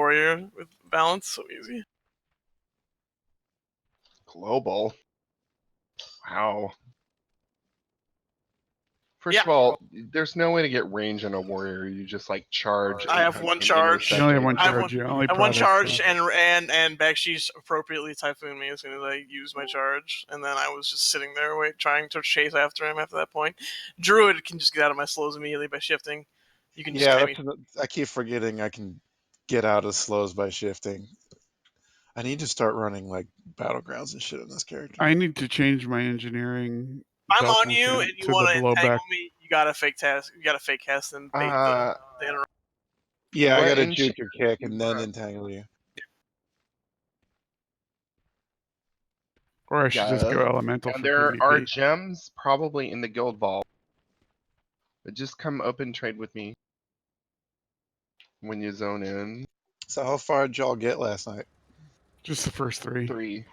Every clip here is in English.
warrior with balance, so easy. Global. Wow. First of all, there's no way to get range on a warrior. You just like charge. I have one charge. You only have one I have charge. You only I have one product, charge, and Bakshi's appropriately typhooned me as soon as I used my charge, and then I was just sitting there trying to chase after him after that point. Druid can just get out of my slows immediately by shifting. You can just I keep forgetting I can get out of slows by shifting. I need to start running like battlegrounds and shit on this character. I need to change my engineering. I'm on you, and you want to entangle me. You got to fake test. You got to fake cast and bait the interrupt. Yeah, I got to juke your kick and then entangle you. Or I should just go elemental. And for there PvP. are gems probably in the guild vault. But just come open trade with me when you zone in. So how far did y'all get last night? Just the first 3. 3.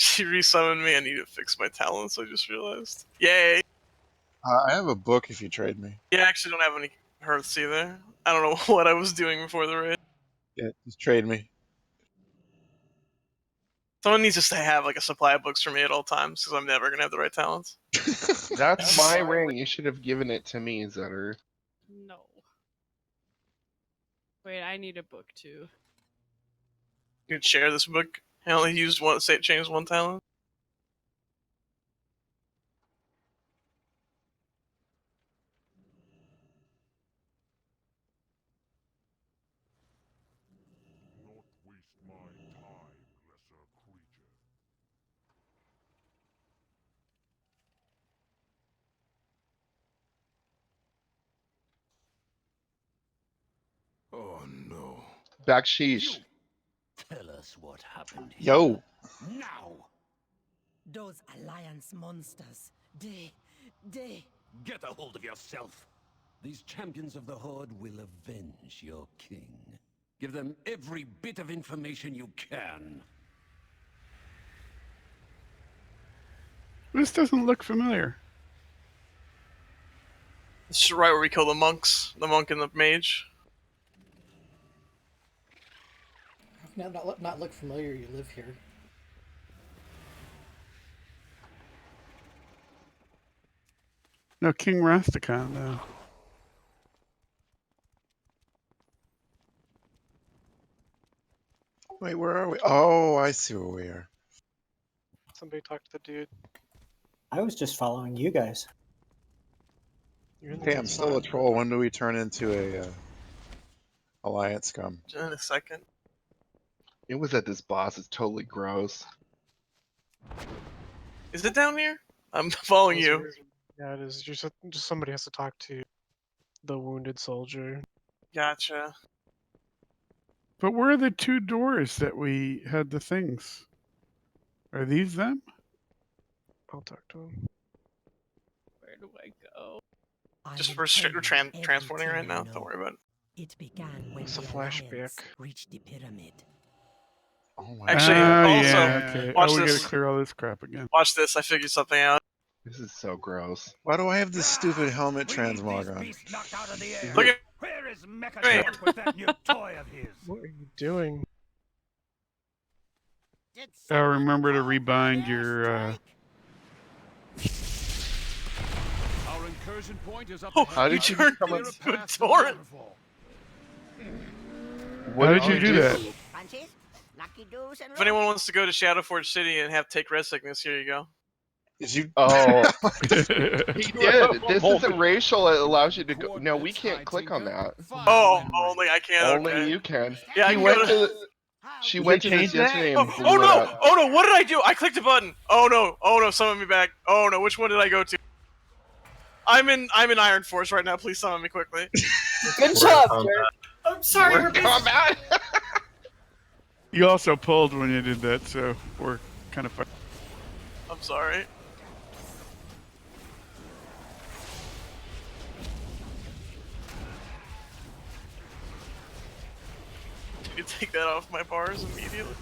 She resummoned me. I need to fix my talents. I just realized. Yay! I have a book if you trade me. Yeah, I actually don't have any hearths either. I don't know what I was doing before the raid. Yeah, just trade me. Someone needs to have like a supply of books for me at all times because I'm never gonna have the right talents. That's my ring. You should have given it to me, Zetter. No. Wait, I need a book too. You could share this book. I only used one. Say it changed one talent. Oh no. Bakshish. Tell us what happened here. Yo. Now. Those alliance monsters. They. Get a hold of yourself. These champions of the Horde will avenge your king. Give them every bit of information you can. This doesn't look familiar. This is right where we kill the monks, the monk and the mage. Not look familiar. You live here. No, King Rastakhan, though. Wait, where are we? Oh, I see where we are. Somebody talk to the dude. I was just following you guys. Hey, I'm still a troll. When do we turn into a alliance scum? In a second. It was at this boss. It's totally gross. Is it down here? I'm following you. Yeah, it is. Just somebody has to talk to the wounded soldier. Gotcha. But where are the 2 doors that we had the things? Are these them? I'll talk to him. Where do I go? Just we're transporting right now. Don't worry about it. It began when It's a the flashback. alliance reached the pyramid. Oh my Actually, yeah, okay. watch we this. gotta clear all this crap again. Watch this. I figured something out. This is so gross. Why do I have this stupid helmet transmog on? Look at. Where is Mecha with that new toy of his? What are you doing? Remember to rebind your. Our incursion point is up How did you become a torrent? How did you do that? If anyone wants to go to Shadowforge City and take red sickness, here you go. Is you? Oh, he did. This isn't racial. It allows you to go. No, we can't click on that. Oh, only I can. Only okay. you can. Yeah, I He can went go to. She went to this yesterday and blew oh it no! up. Oh no! What did I do? I clicked a button. Oh no! Oh no! Summon me back. Oh no! Which one did I go to? I'm in Iron Force right now. Please summon me quickly. Good job, Jared. I'm sorry. We're combat. You also pulled when you did that, so we're kind of. I'm sorry. You take that off my bars immediately.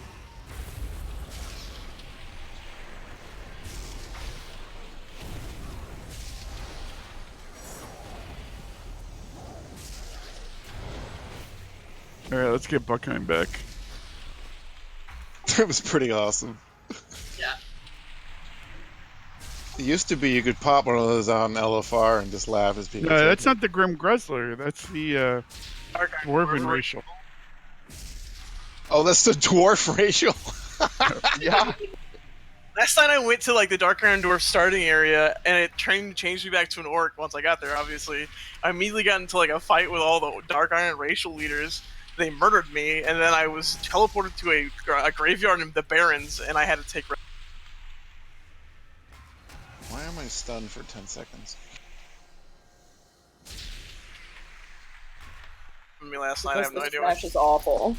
All right, let's get Buckheim back. It was pretty awesome. Yeah. It used to be you could pop one of those on LFR and just laugh as people. No, took that's it. not the Grim Gressler. That's the Dwarven racial. Oh, that's the dwarf racial. Yeah. Last time I went to like the Dark Iron Dwarf starting area, and it changed me back to an orc. Once I got there, obviously, I immediately got into like a fight with all the Dark Iron racial leaders. They murdered me, and then I was teleported to a graveyard in the Barrens, and I had to take. Why am I stunned for 10 seconds? Me last night. I Because have no this idea. Smash is awful.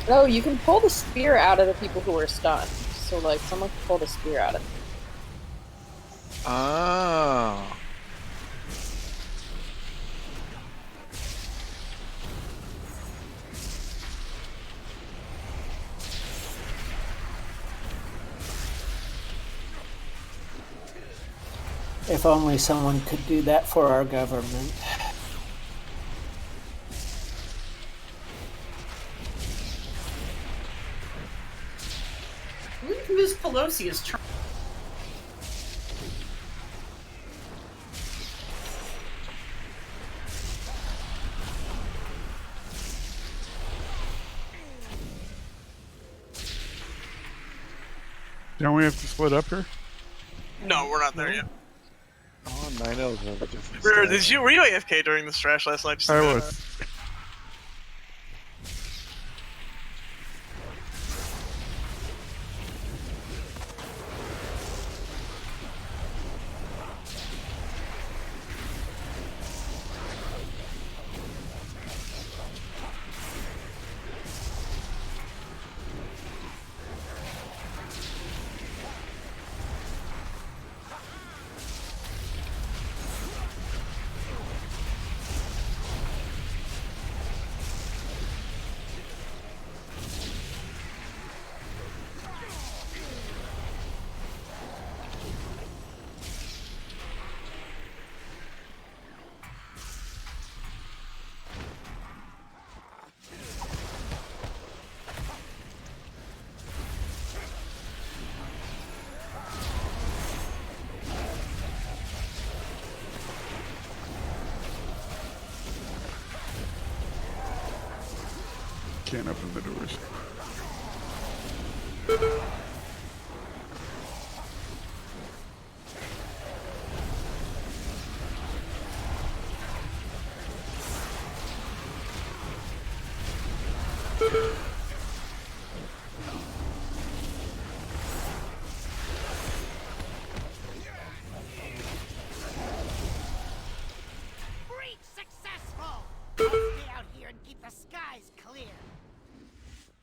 Oh, you can pull the spear out of the people who are stunned. So, like, someone can pull the spear out of them. Ah. If only someone could do that for our government. Miss Pelosi is trying. Don't we have to split up here? No, we're not there yet. Oh, 9L's have a different Were you AFK during this trash last night? Just I to was. Can't open the doors. Breach successful! Stay out here and keep the skies clear.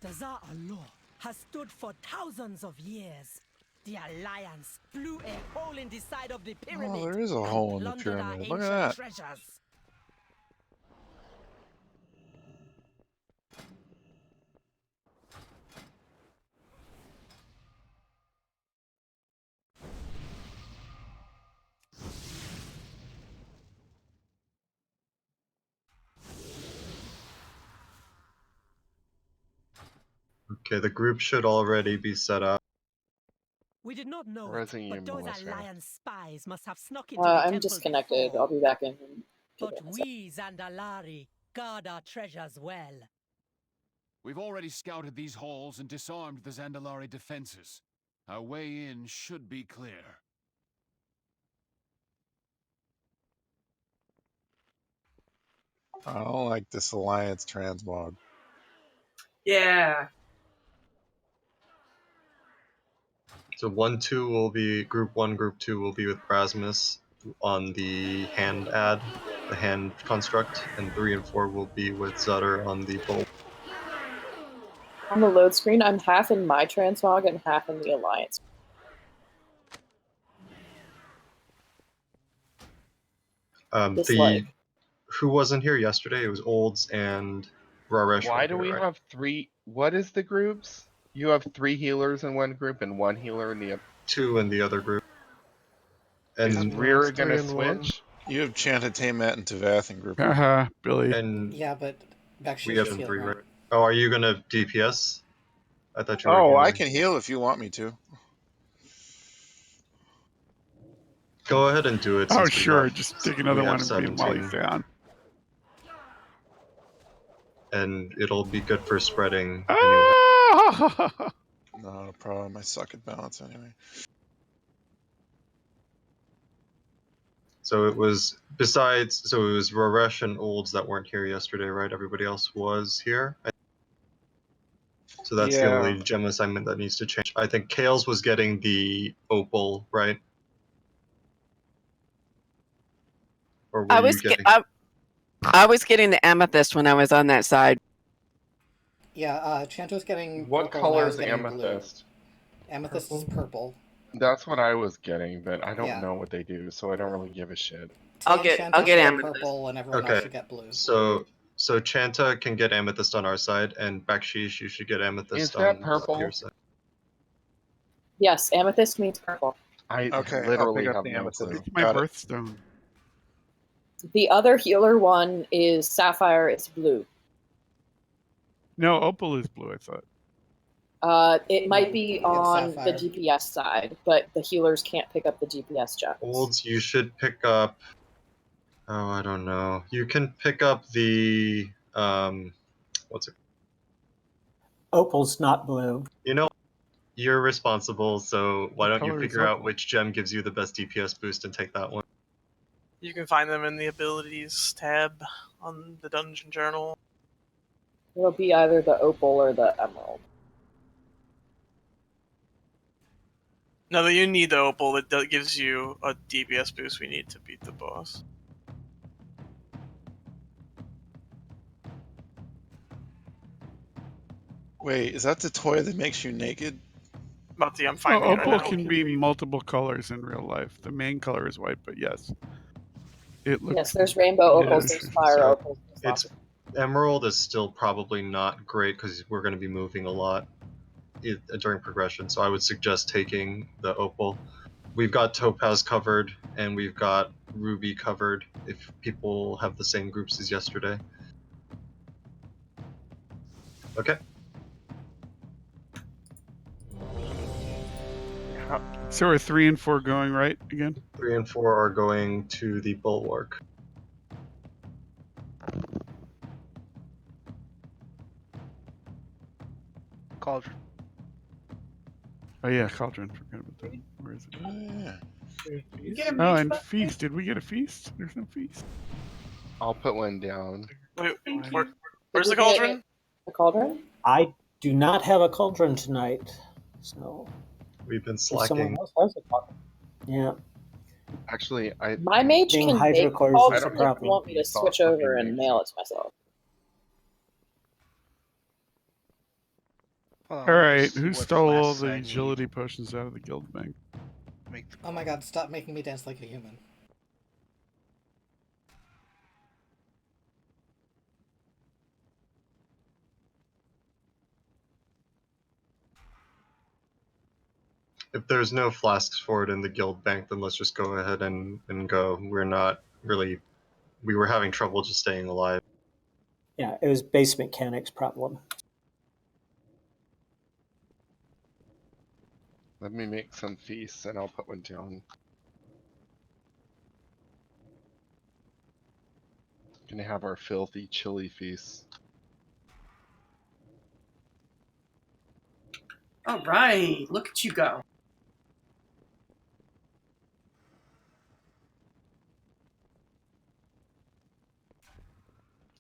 Dazar'alor has stood for thousands of years. The Alliance blew a hole in the side of the pyramid. Oh, there is a and hole in the plundered our pyramid. Look at ancient that. treasures. Okay, the group should already be set up. We did not know it, Resident but Evil those Melissa. Alliance spies must have snuck into the I'm temple disconnected. before. I'll be back in. But we, Zandalari, guard our treasures well. We've already scouted these halls and disarmed the Zandalari defenses. Our way in should be clear. I don't like this Alliance transmog. Yeah. So 1-2 will be group 1, group 2 will be with Rasmus on the hand ad, the hand construct, and 3 and 4 will be with Zutter on the bowl. On the load screen, I'm half in my transmog and half in the Alliance. dislike. Who wasn't here yesterday? It was Olds and Raresh. Why do here, we right? have 3? What is the groups? You have 3 healers in one group and 1 healer in the other. 2 in the other group. Is And Rear it's 3 gonna and 1. switch? You have Chanted, Tamat, and Tavath in group. Haha, Billy. and Yeah, but we Bakshi's have just 3, healing, right? right? Oh, are you gonna DPS? I thought you were Oh, I healing. can heal if you want me to. Go ahead and do it. Oh, Since sure. We have, Just take we another have one and beat him while he's 17, down. and it'll be good for spreading anyway. Ah! Not a problem. I suck at balance anyway. So it was Raresh and Olds that weren't here yesterday, right? Everybody else was here. So that's the only gem assignment that needs to change. I think Kales was getting the opal, right? Or were you getting? I was getting the amethyst when I was on that side. Yeah, Chanto's getting What purple color and I was is getting amethyst? blue. Amethyst is purple. That's what I was getting, but I don't Yeah. know what they do, so I don't really give a shit. I'll Sam get Chanto should amethyst. purple and everyone else should get blue. So Chanta can get amethyst on our side, and Bakshish, you should get amethyst Is that on purple? your side. Yes, amethyst means purple. I Okay, literally I'll pick up have the no amethyst. clue. It's my Got it. birthstone. The other healer one is sapphire. It's blue. No, opal is blue, I thought. It might be on the sapphire. DPS side, but the healers can't pick up the DPS gems. Olds, you should pick up. Oh, I don't know. You can pick up the what's it? Opal's not blue. You know, you're responsible. So why What don't you color is figure out opal? which gem gives you the best DPS boost and take that one? You can find them in the abilities tab on the dungeon journal. It'll be either the opal or the emerald. No, you need the opal. That gives you a DPS boost we need to beat the boss. Wait, is that the toy that makes you naked? I'm finding it right opal now. can be multiple colors in real life. The main color is white, but yes. It looks, Yes, there's rainbow opals, Yeah, there's fire so opals. It's Emerald is still probably not great because we're going to be moving a lot during progression. So I would suggest taking the opal. We've got Topaz covered and we've got Ruby covered if people have the same groups as yesterday. Okay. So are 3 and 4 going right again? 3 and 4 are going to the bulwark. Cauldron. Oh yeah, Cauldron. Forgot about that. Where is it? You get a Oh, mage and buff? feast. Did we get a feast? There's no feast. I'll put one down. Wait, Thank where's Did the we get cauldron? A cauldron? I do not have a cauldron tonight, so We've been if someone slacking. else has a cauldron. Yeah. Actually, My mage Being can make hydrocores cauldron is a if you problem. want me to It's not switch over fucking and makes mail it to myself. Hold on, All let me right, just see who what stole all flasks the I need. agility potions out of the guild bank? Make the Oh my god, stop making me dance like a human. If there's no flasks for it in the guild bank, then let's just go ahead and go. We're not really... We were having trouble just staying alive. Yeah, it was base mechanics problem. Let me make some feasts and I'll put one down. Gonna have our filthy chili feast. All right, look at you go.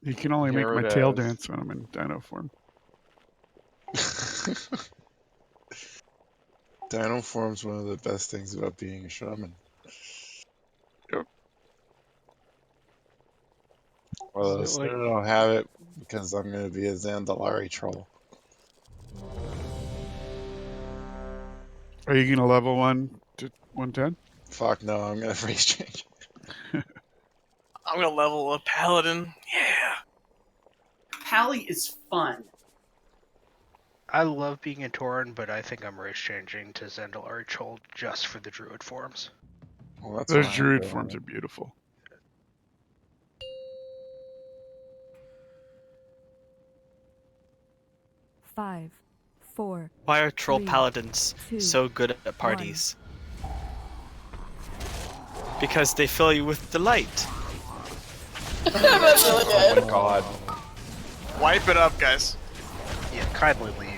You can only make Here my it tail is. dance when I'm in dino form. Dino form's one of the best things about being a shaman. Yep. Well, Is it I don't have it because I'm going to be a Zandalari troll. Are you going to level 1 to 110? Fuck no, I'm going to phrase change. I'm gonna level a paladin. Yeah. Pally is fun. I love being a Tauren, but I think I'm race changing to Zendel Archhold just for the druid forms. Well, that's Those what I'm druid doing. forms are beautiful. Five, 4. Why are troll 3, paladins 2, so good at parties? Because they fill you with delight. That's really good. Oh my god. Wipe it up, guys. Yeah, kindly leave.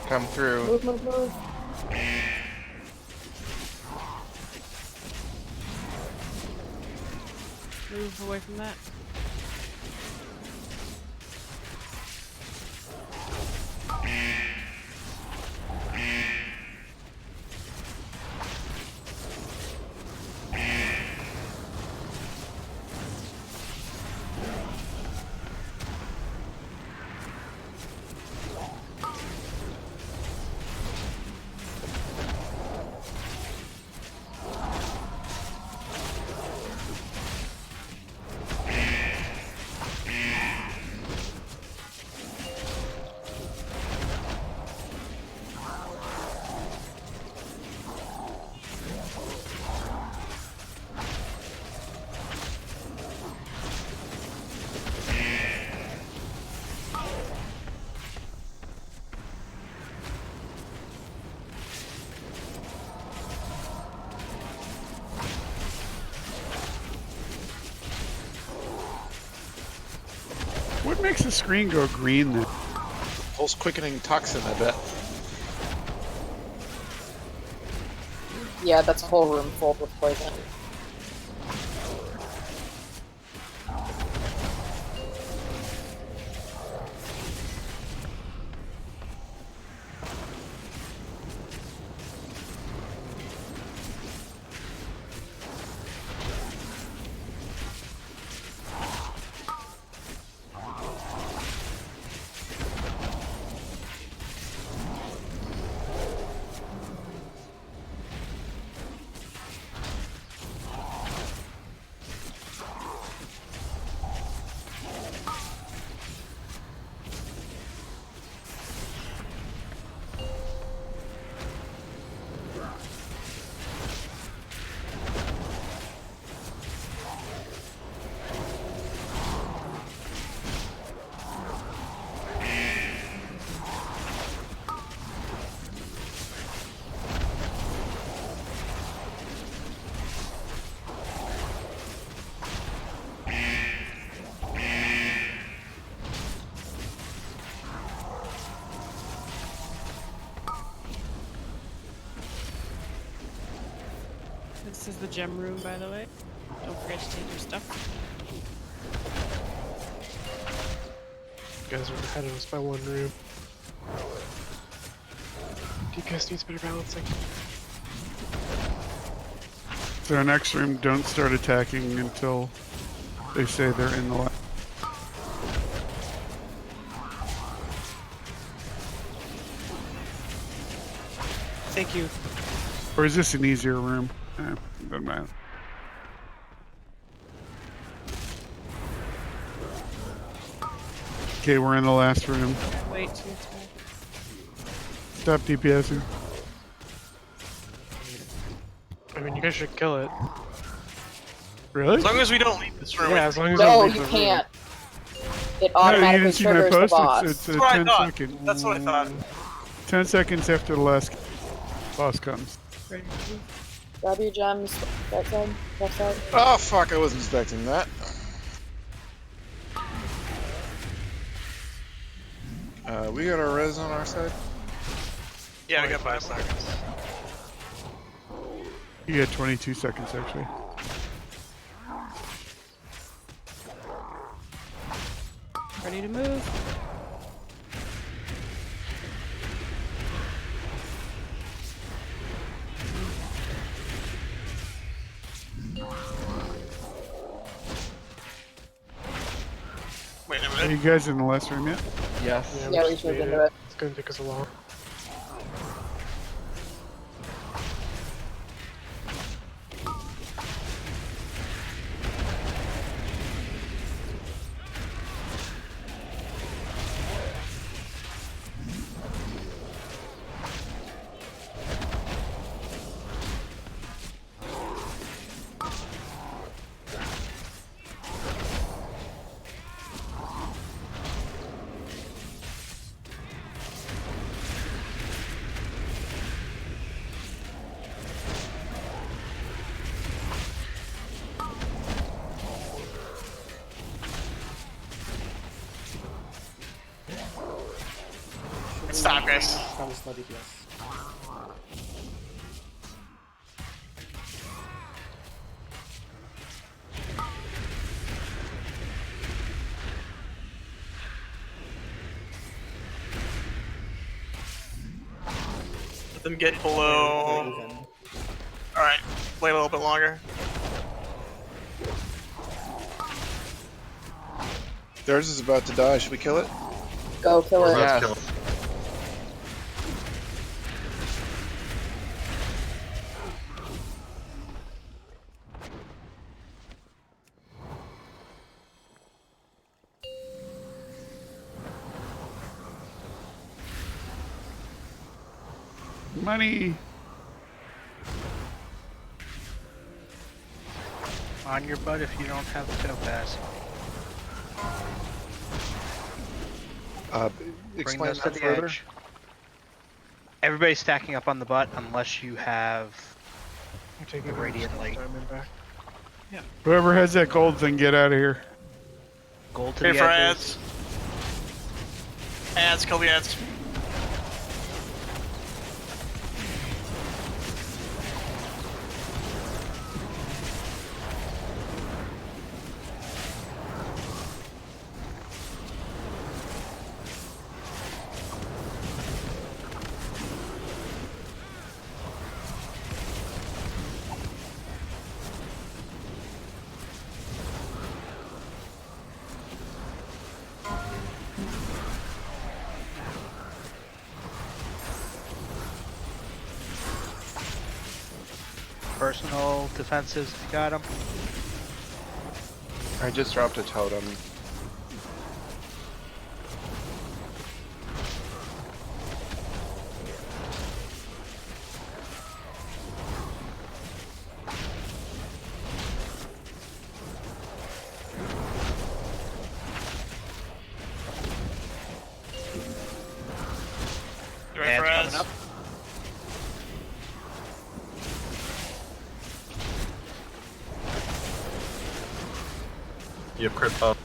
Come through. Move, move, move. Move away from that. What makes the screen go green then? Pulse quickening toxin, I bet. Yeah, that's a whole room full with poison. This is the gem room, by the way. Don't forget to take your stuff. You guys are ahead of us by one room. DPS needs better balancing. So our next room, don't start attacking until they say they're in the line. Thank you. Or is this an easier room? Doesn't matter. Okay, we're in the last room. Wait till it's back. Stop DPSing. I mean, you guys should kill it. Really? As long as we don't leave this room. Yeah, as long as No, we don't you leave the room. can't. It No, you automatically didn't see my triggers the post? boss. It's That's what I 10 thought. seconds. That's what I thought. 10 seconds after the last boss comes. Ready? Grab your gems. Right side, left side. Oh fuck! I wasn't expecting that. We got our res on our side. Yeah, we got 5 seconds. You got 22 seconds actually. Ready to move? Are you guys in the last room yet? Yes. Yeah, we should into it. It's gonna take us a while. Stop, guys. Probably slow DPS. Let them get below. Alright, wait a little bit longer. Theirs is about to die. Should we kill it? Go kill it. Let's kill it. Money. On your butt if you don't have the topaz. Bring Explain those to that the further. edge. Everybody's stacking up on the butt unless you have I'm taking radiant light. diamond back. Whoever has that gold thing, get out of here. Gold to Here the for edges. ads. Ads, kill the ads. Personal defensives, if you got them. I just dropped a totem. You ready for Ads ads? coming up. You have crit buff.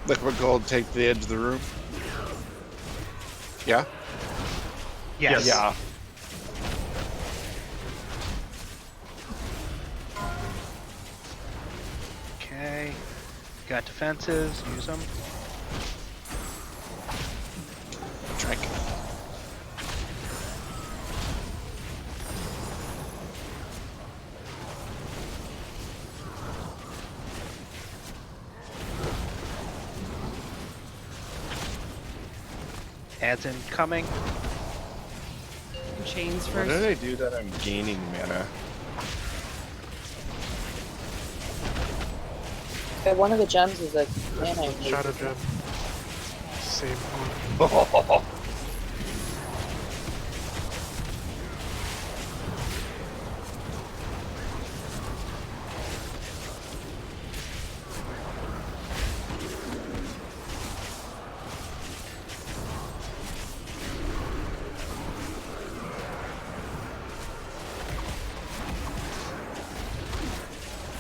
Liquid gold, take the edge of the room. Yeah? Yes. Yeah. Okay. Got defensives, use them. Drink. Ads incoming. Chains What first. did I do that I'm gaining mana? One of the gems is a mana. Shadow gem. Same one.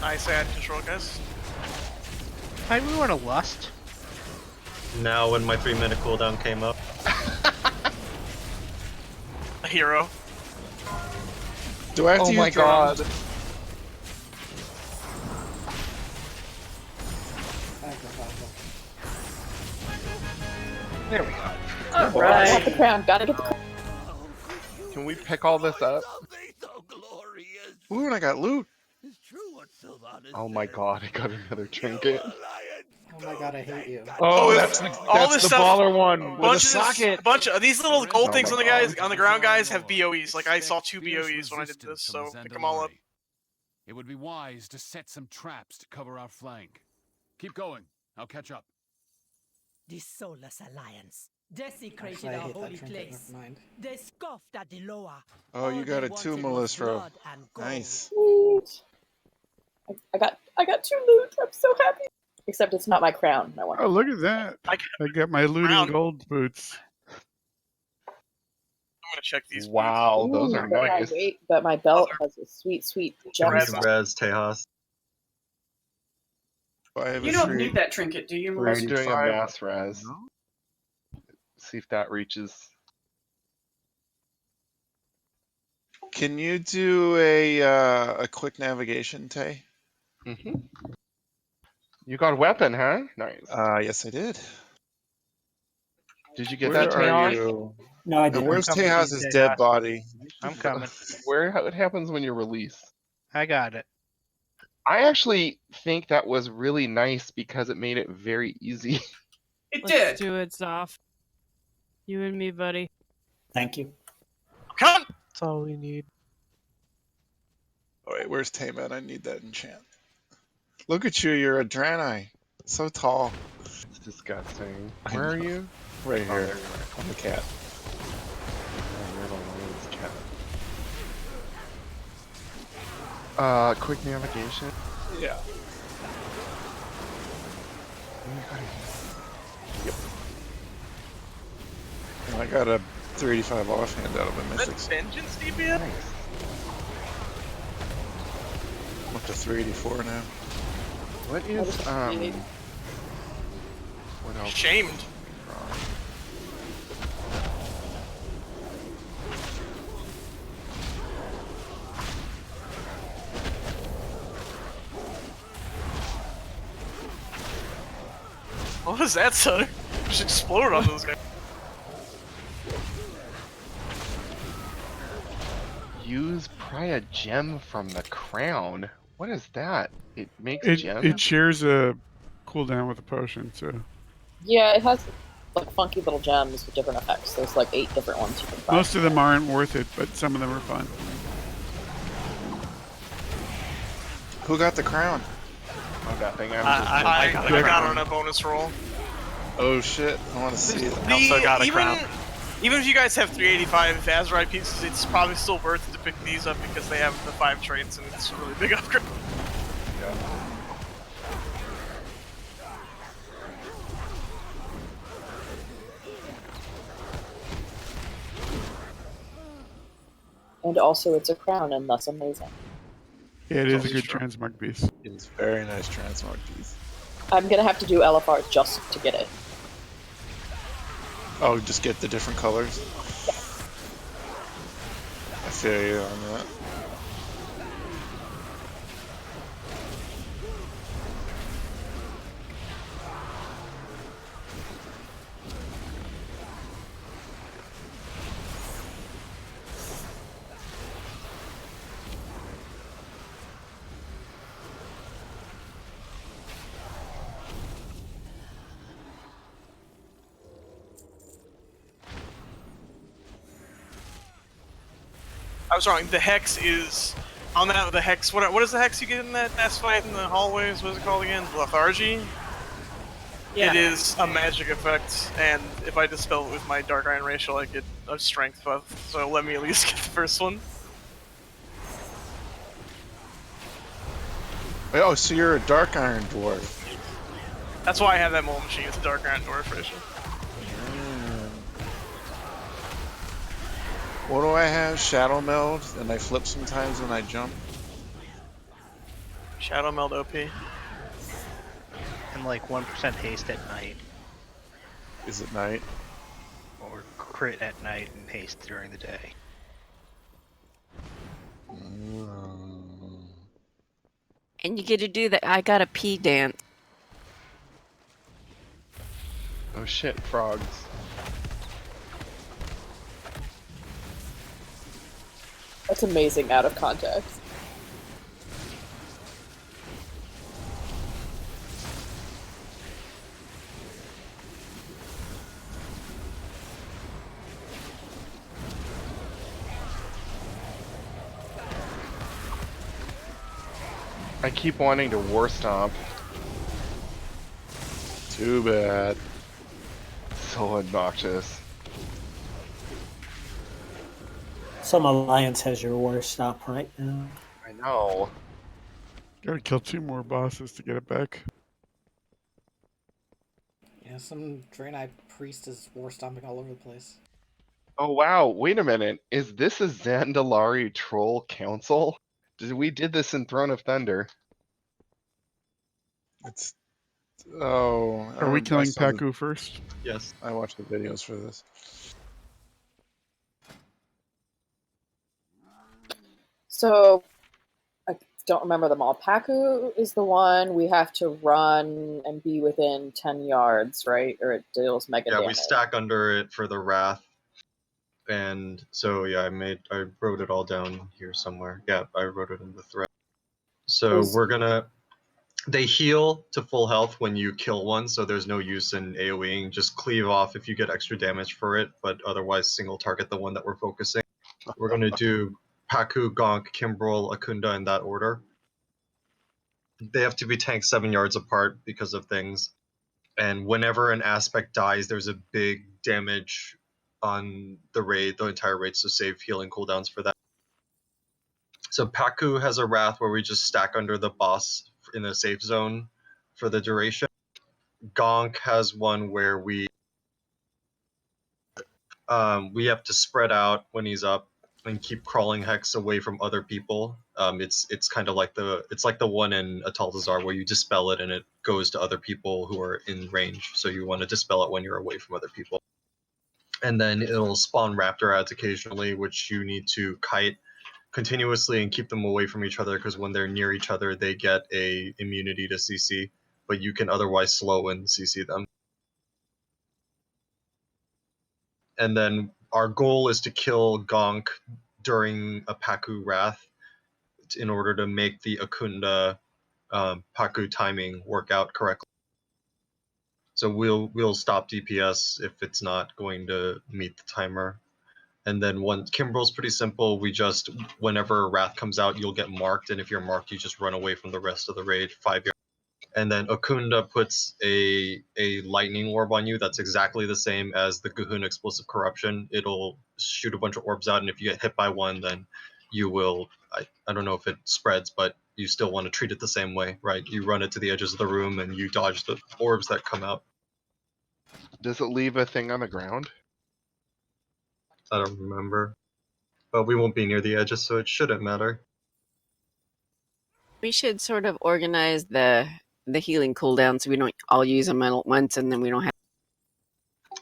Nice ad control, guys. Might we want to lust? Now when my 3-minute cooldown came up. A hero. Do I have to use my drums? god. There we go. Alright. Got the crown. Gotta get the crown. Can we pick all this up? Ooh, and I got loot. Oh my god, I got another trinket. Oh my god, I hate you. Oh, that's that's this the stuff. baller one with a socket. Bunch of these little gold Oh things my on the God. ground guys have BOEs. Like I saw 2 BOEs when I did this, so pick them all up. It would be wise to set some traps to cover our flank. Keep going. I'll catch up. The Soulless Alliance desecrated Actually, I our hate that holy trinket, place. never mind. They scoffed at the Loa. Oh, you All got they a wanted tumor was Listro. blood and gold. Nice. Sweet. I got 2 loot. I'm so happy. Except it's not my crown. I want. Oh, look at that! I got my looting crown. gold boots. I'm gonna check these. Wow, those Ooh, are but nice. my weight, but my belt has a sweet, sweet gem. Res Tejas. I have You a don't need that trinket, do you, We're Melissa? doing a 385. mass res. See if that reaches. Can you do a quick navigation, Tay? Mm-hmm. You got a weapon, huh? Nice. Yes, I did. Did you get Where that, are Tejas? you? No, I And didn't. where's I'm coming to you, Tejas' Tejas. dead body? I'm coming. What happens when you release? I got it. I actually think that was really nice because it made it very easy. It Let's did. do it, Zoff. You and me, buddy. Thank you. Come. That's all we need. Oh, wait, where's Tayman? I need that enchant. Look at you, you're a Draenei. So tall. It's disgusting. I Where are know. you? Right Oh, here. there you are. I'm the cat. Oh, you're the lion's cat. Quick navigation. Yeah. Yep. And I got a 385 offhand out of a mythic. That's vengeance DPS? Nice. I'm up to 384 now. What is what else? Shamed. What was that, son? Just exploded on those guys. Use pry a gem from the crown. What is that? It makes It gems? shares a cooldown with a potion, so. Yeah, it has like funky little gems with different effects. There's like 8 different ones you can find. Most of them aren't worth it, but some of them are fun. Who got the crown? Oh, that thing. I got it on a bonus roll. Oh shit, I want to see it. I also got a crown. Even if you guys have 385 Azurite pieces, it's probably still worth it to pick these up because they have the 5 traits and it's a really big upgrade. Yeah. And also, it's a crown, and that's amazing. Yeah, it is a also good true. transmog piece. It's a very nice transmog piece. I'm gonna have to do LFR just to get it. Oh, just get the different colors? I feel you on that. I was wrong. The hex is on that. The hex. What is the hex you get in that fight in the hallways? What is it called again? Lethargy. Yeah. It is a magic effect, and if I dispel it with my Dark Iron Racial, I get a strength buff. So let me at least get the first one. Oh, so you're a Dark Iron Dwarf. That's why I have that mole machine. It's a Dark Iron Dwarf Racial. What do I have? Shadow Meld, and I flip sometimes when I jump. Shadow Meld OP. And like 1% haste at night. Is it night? Or crit at night and haste during the day. And you get to do that. I got a pee dance. Oh shit, frogs. That's amazing out of context. I keep wanting to war stomp. Too bad. So obnoxious. Some alliance has your worst stop right now. I know. Gotta kill 2 more bosses to get it back. Yeah, some Draenei priest is war stomping all over the place. Oh wow, wait a minute. Is this a Zandalari troll council? We did this in Throne of Thunder. It's oh. Are we I killing saw the- Paku first? Yes. I watched the videos for this. So, I don't remember them all. Paku is the one we have to run and be within 10 yards, right? Or it deals mega Yeah, damage. we stack under it for the wrath. And so yeah, I wrote it all down here somewhere. Yeah, I wrote it in the thread. So they heal to full health when you kill one, so there's no use in AoEing. Just cleave off if you get extra damage for it, but otherwise single target the one that we're focusing. We're gonna do Paku, Gonk, Kimbrel, Akunda in that order. They have to be tanked 7 yards apart because of things. And whenever an aspect dies, there's a big damage on the raid, the entire raid, so save healing cooldowns for that. So Paku has a wrath where we just stack under the boss in a safe zone for the duration. Gonk has one where we have to spread out when he's up and keep crawling hex away from other people. It's kind of like the one in Dazar'alor where you dispel it and it goes to other people who are in range. So you want to dispel it when you're away from other people. And then it'll spawn raptor ads occasionally, which you need to kite continuously and keep them away from each other, because when they're near each other they get a immunity to CC, but you can otherwise slow and CC them. And then our goal is to kill Gonk during a Paku Wrath in order to make the Akunda Paku timing work out correctly. So we'll stop DPS if it's not going to meet the timer. And then Kimbrel's pretty simple. We just, whenever Wrath comes out, you'll get marked, and if you're marked, you just run away from the rest of the raid 5 yards. And then Akunda puts a lightning orb on you that's exactly the same as the Gahun Explosive Corruption. It'll shoot a bunch of orbs out, and if you get hit by one, then you will, I don't know if it spreads, but you still want to treat it the same way, right? You run it to the edges of the room, and you dodge the orbs that come out. Does it leave a thing on the ground? I don't remember. But we won't be near the edges, so it shouldn't matter. We should sort of organize the healing cooldown so we don't all use them at once, and then we don't have.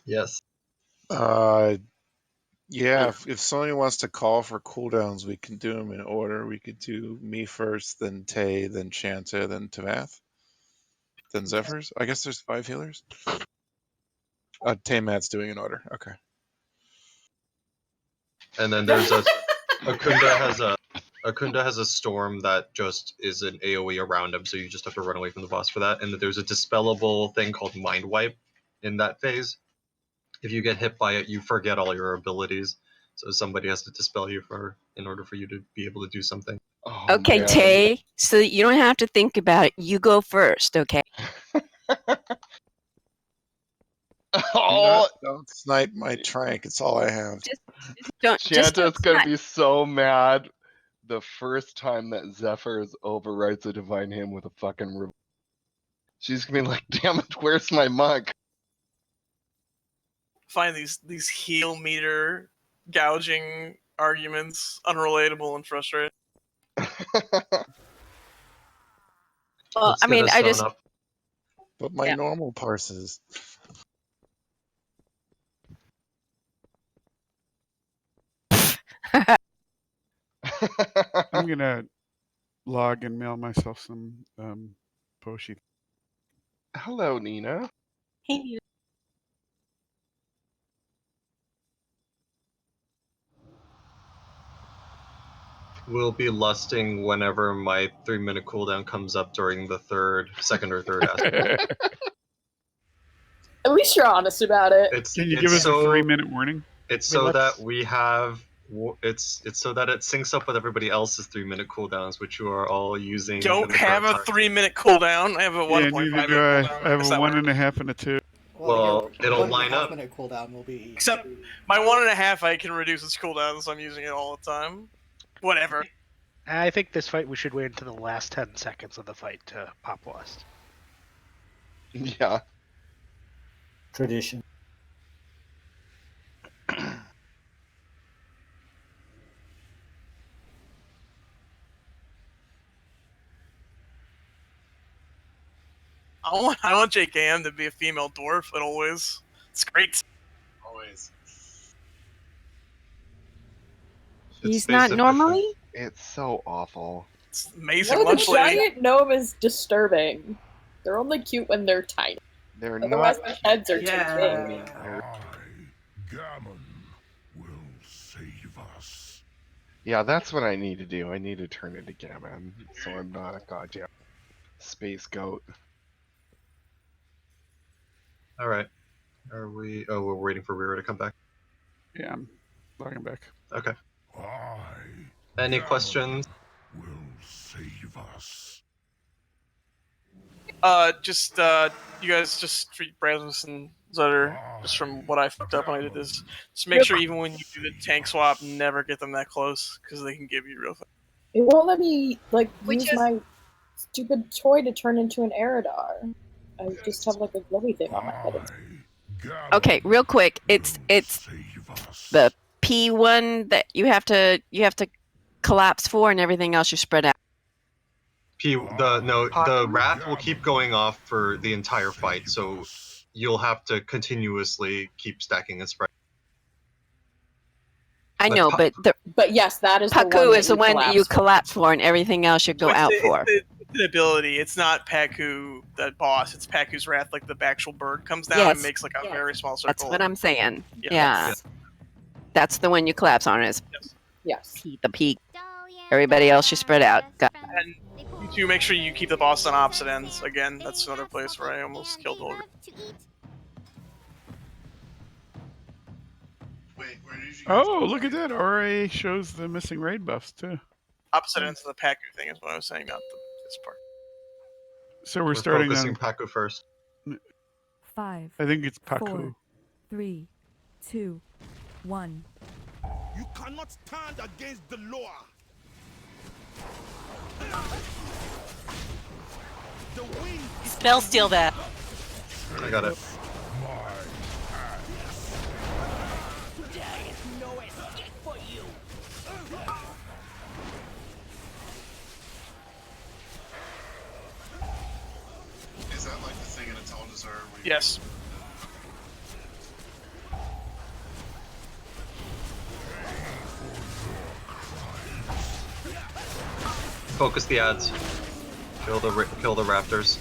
Yes. Yeah, if somebody wants to call for cooldowns, we can do them in order. We could do me first, then Tay, then Chanta, then Tamath, then Zephyrs. I guess there's 5 healers. Tamat's doing in order. Okay. And then there's Akunda has a storm that just is an AoE around him, so you just have to run away from the boss for that. And then there's a dispellable thing called Mind Wipe in that phase. If you get hit by it, you forget all your abilities. So somebody has to dispel you in order for you to be able to do something. Oh, Okay, man. Tay, so you don't have to think about it. You go first, okay? Oh, don't snipe my trank. It's all I have. Don't. Chanta's gonna be so mad the first time that Zephyrs overwrites a Divine Hymn with a fucking she's gonna be like, damn it, where's my monk? Find these heal meter gouging arguments unrelatable and frustrating. Well, Let's I mean, get I us just. sewn up. But my Yeah. normal parses. I'm gonna log and mail myself some Poshi. Hello, Nina. Hey, Nina. will be lusting whenever my 3-minute cooldown comes up during the second or third aspect. At least you're honest about it. Can you give us a 3-minute warning? It's Wait, so let's- that we have. It's so that it syncs up with everybody else's 3-minute cooldowns, which you are all using. Don't in the have a correct 3-minute cooldown. I have a 1.5 neither minute do I. cooldown. I have Is a that 1.5 and a 2. Well, it'll One and a line half up. minute cooldown will be. Except my 1.5, I can reduce its cooldown, so I'm using it all the time. Whatever. I think this fight we should wait until the last 10 seconds of the fight to pop lust. Yeah. Tradition. I want JKM to be a female dwarf, always. It's great. Always. He's not normally? It's so awful. It's amazing. No, the Lunch lady. giant gnome is disturbing. They're only cute when they're tiny. They're Otherwise, not. their heads are too Yeah. big. Gammon will save us. Yeah, that's what I need to do. I need to turn into Gammon, so I'm not a goddamn space goat. All right. Are we? Oh, we're waiting for Rira to come back. Yeah, I'm logging back. Okay. Any questions? Will save us. Just you guys just treat Brasmus and Zutter, just from what I fucked up when I did this. Just make sure even when you do the tank swap, never get them that close, because they can give you real fast. It won't let me use my stupid toy to turn into an Eridar. I just have like a glowy thing on my head. Okay, real quick. It's the P1 that you have to collapse for, and everything else you spread out. The wrath will keep going off for the entire fight, so you'll have to continuously keep stacking and spreading. I know, but yes, that is Paku is the one that you collapse for, and everything else you go out for. It's an ability. It's not Paku, the boss. It's Paku's wrath. Like the actual bird comes down Yes. and makes like a very small circle. That's what I'm saying. Yeah. Yeah. That's the one you collapse on. Is yes. The peak. Everybody else you spread out. And you two make sure you keep the boss on opposite ends. Again, that's another place where I almost killed Olga. Oh, look at that! RA shows the missing raid buffs too. Opposite ends of the Paku thing is what I was saying, not this part. So we're starting focusing on Paku first. 5. I think it's Paku. 4, 3, 2, 1. You cannot stand against the law. The wind is Spell steal that. I got it. There is no escape for you. Is that like the thing in a Tall Dazar? Yes. Focus the ads. Kill the raptors.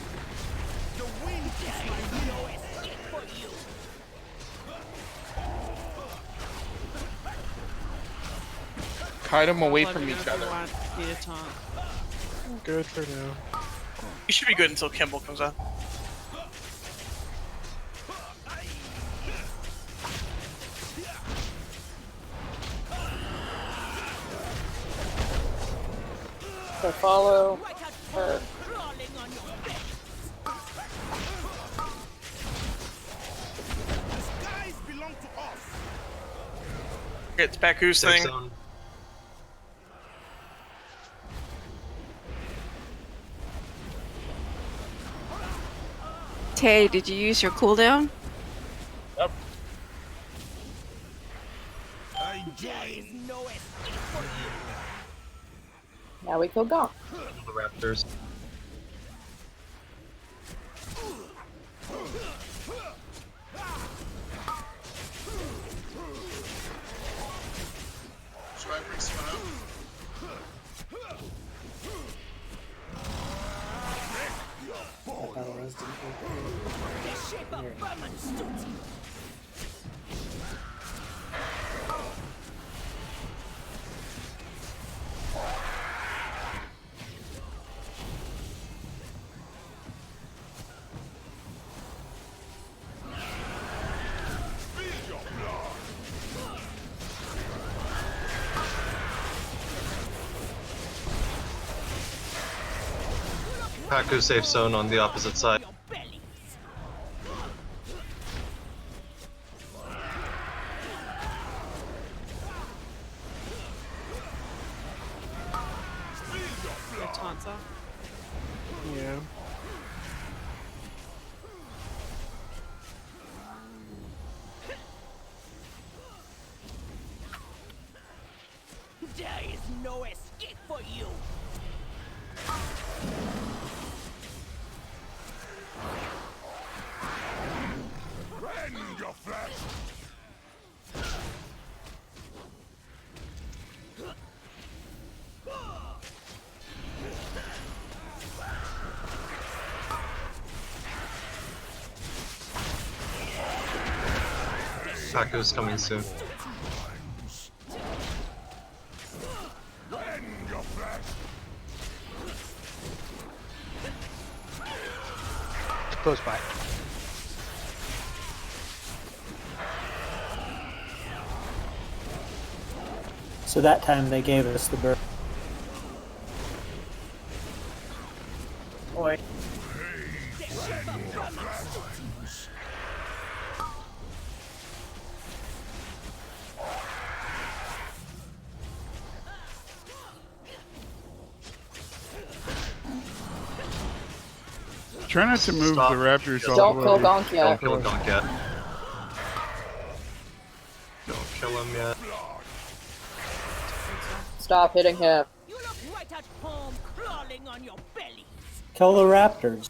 Kite them away Plug from it each up if other. you want me to taunt. Good for now. You should be good until Kimball comes out. So follow her. skies belong to us. It's Paku's Safe thing. zone. Tay, did you use your cooldown? Yep. There is no escape for you. Now we kill Gonk. The raptors. Should I bring someone up? That battle res didn't The shape of vermin suits you. Paku safe zone on the opposite side. Your taunts off. Yeah. There is no escape for you. Rend your flesh! Paku's coming soon. Rend your flesh! It's close by. So that time they gave us the bird. Boy. Try not to move Stop. the raptors all Don't the kill way. Gonk yet. Don't kill Gonk yet. Don't kill him yet. Stop hitting him. You look right at home, crawling on your belly. Kill the raptors.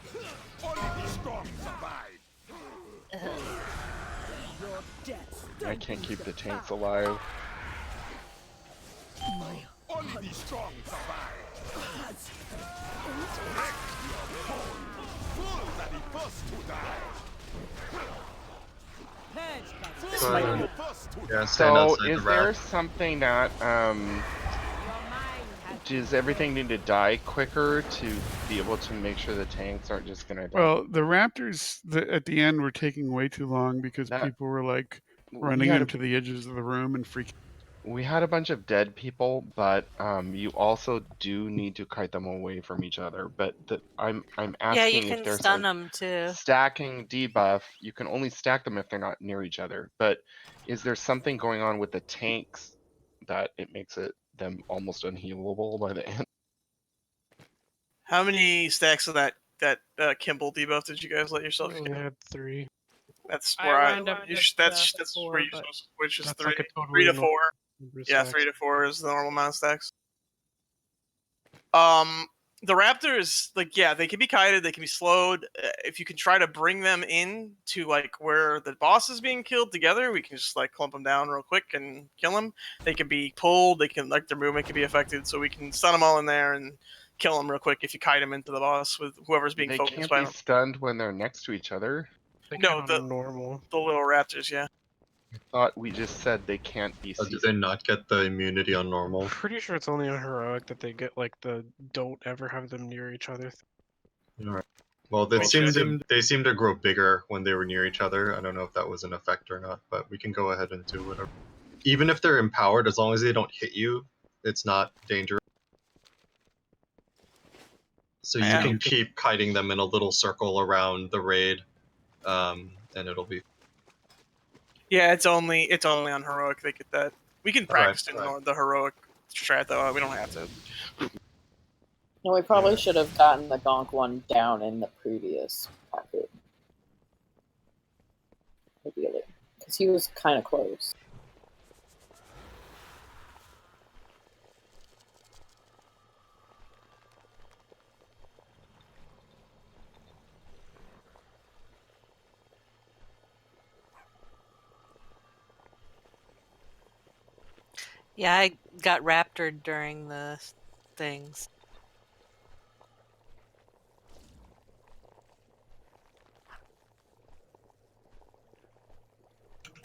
Only the strong survive! Your death. I can't keep the tanks alive. Only the strong survive! Fools are the first to die! Go ahead. Yeah, stand So, outside is the there rat. something that, does everything need to die quicker to be able to make sure the tanks aren't just gonna die? Well, the raptors at the end were taking way too long because people were like running had a- into the edges of the room and freaking. We had a bunch of dead people, but you also do need to kite them away from each other. But I'm Yeah, you asking if can there's stun a them too. stacking debuff. You can only stack them if they're not near each other. But is there something going on with the tanks that it makes them almost unhealable by the end? How many stacks of that Kimball debuff did you guys let yourself I only get? had 3. That's I where wound up with that's four, where you're but supposed to switch is That's 3. like a total 3 to of 4. Yeah, 3 to 4 is the normal amount of stacks. The raptors, like, yeah, they can be kited, they can be slowed. If you can try to bring them in to like where the boss is being killed together, we can just like clump them down real quick and kill them. They can be pulled, they can like their movement can be affected, so we can stun them all in there and kill them real quick if you kite them into the boss with whoever's being They focused can't by be them. stunned when they're next to each other. They No, count on normal. the little raptors, yeah. I thought we just said they can't be Oh, did they not get the immunity on normal? Pretty sure it's only on heroic that they get like the don't ever have them near each other. Alright. Well, they seem to grow bigger when they were near each other. I don't know if that was an effect or not, but we can go ahead and do whatever. Even if they're empowered, as long as they don't hit you, it's not dangerous. So you can keep kiting them in a little circle around the raid, and it'll be. Yeah, it's only on heroic they get that. We can practice in the heroic strat though. We don't have to. No, we probably should have gotten the Gonk one down in the previous packet. Ideally. Because he was kind of close. Yeah, I got raptored during the things.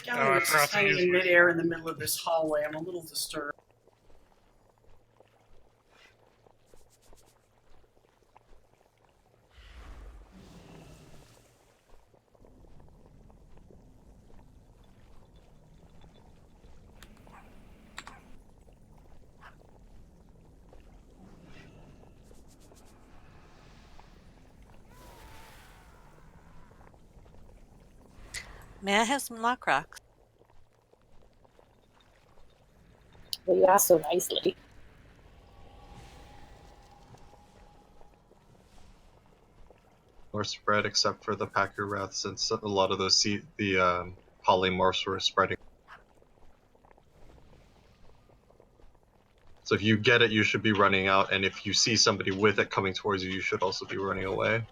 Gallius is hanging in midair in the middle of this hallway. I'm a little disturbed. May I have some lock rocks? Well, you asked so nicely. More spread except for the Packer Wrath, since a lot of those polymorphs were spreading. So if you get it, you should be running out, and if you see somebody with it coming towards you, you should also be running away.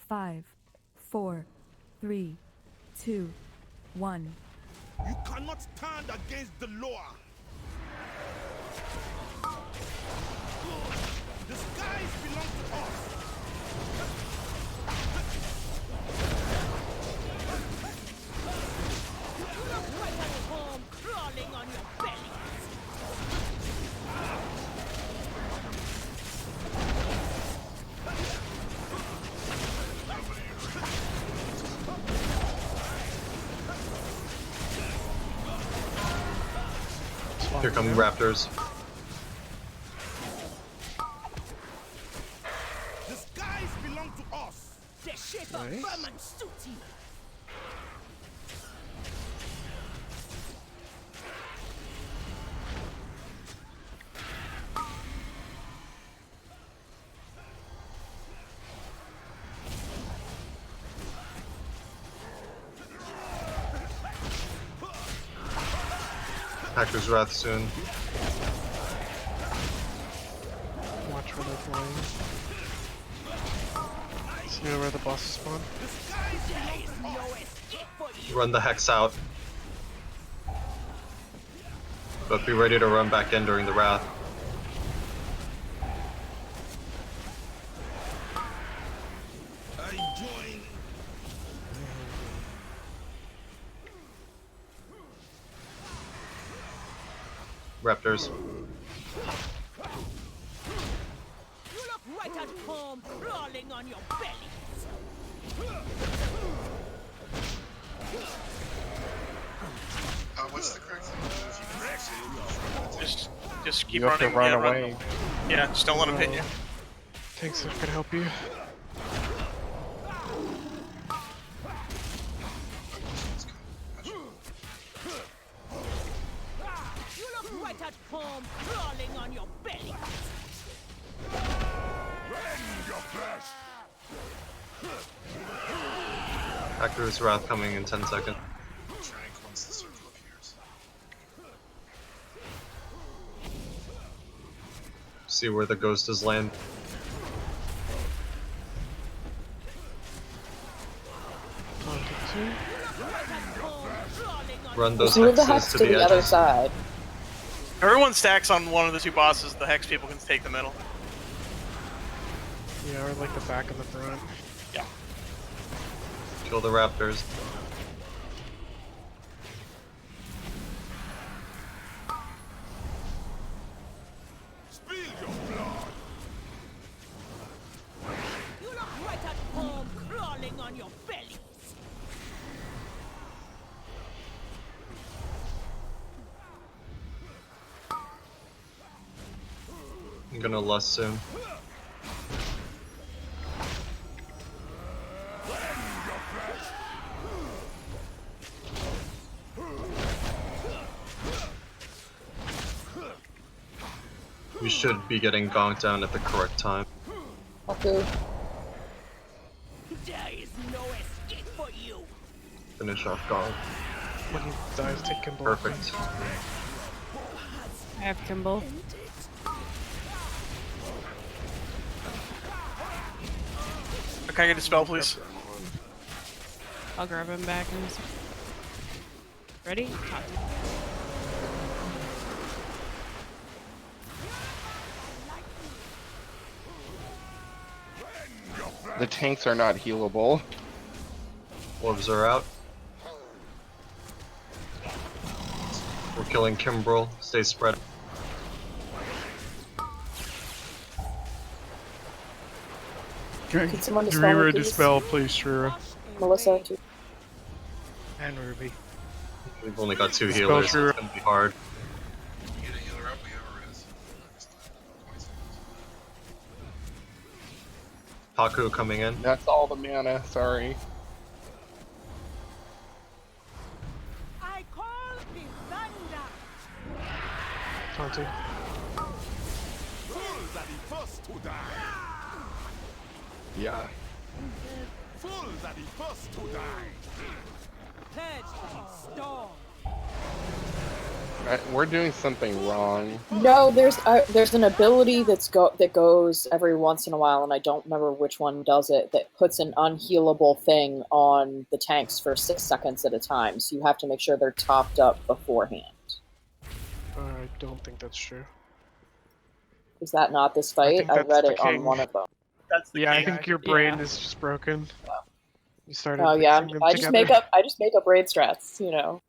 Five, 4, 3, 2, 1. You cannot stand against the law. The skies belong to us. Crawling on your belly. Here come raptors. The skies belong to us. The shape of vermin suits you. Packer's Wrath soon. Watch where they're flying. See where the bosses spawn? Run the Hex out. But be ready to run back in during the Wrath. Raptors. You look right at home, crawling on your belly. What's the correct thing? Just keep You have to running. run yeah, away. Yeah, just don't let him hit you. Thanks, I can help you. You look right at home, crawling on your belly. Packer's Wrath coming in 10 seconds. Once the circle appears. See where the ghost is land. Run those Just move the hexes hex to to the the other edges. side. Everyone stacks on one of the two bosses. The hex people can take the middle. Yeah, or like the back and the front. Yeah. Kill the raptors. You look right at home, crawling on your belly. I'm gonna lust soon. We should be getting gonked down at the correct time. Okay. There is no escape for you. Finish off God. When he dies, take Kimball. Perfect. I have Kimball. Can I get a spell, please? I'll grab him back in a second. Ready? The tanks are not healable. Wolves are out. We're killing Kimbrel. Stay spread. Okay. Could someone dispel me, Drira, please? dispel, please, Drira. Melissa, too. And Ruby. We've only got 2 Dispel healers, so Shira. it's gonna be hard. Get a healer up, we have a res. Haku coming in. That's all the mana, sorry. I call the thunder. Taunting. Fools are the first to die. Yeah. Fools are the first to die. Purge by storm. We're doing something wrong. No, there's an ability that goes every once in a while, and I don't remember which one does it, that puts an unhealable thing on the tanks for 6 seconds at a time, so you have to make sure they're topped up beforehand. I don't think that's true. Is that not this fight? I read it on one of them. That's the Yeah, I king. think your brain is just broken. You started Oh yeah, mixing them I just together. make up raid strats, you know.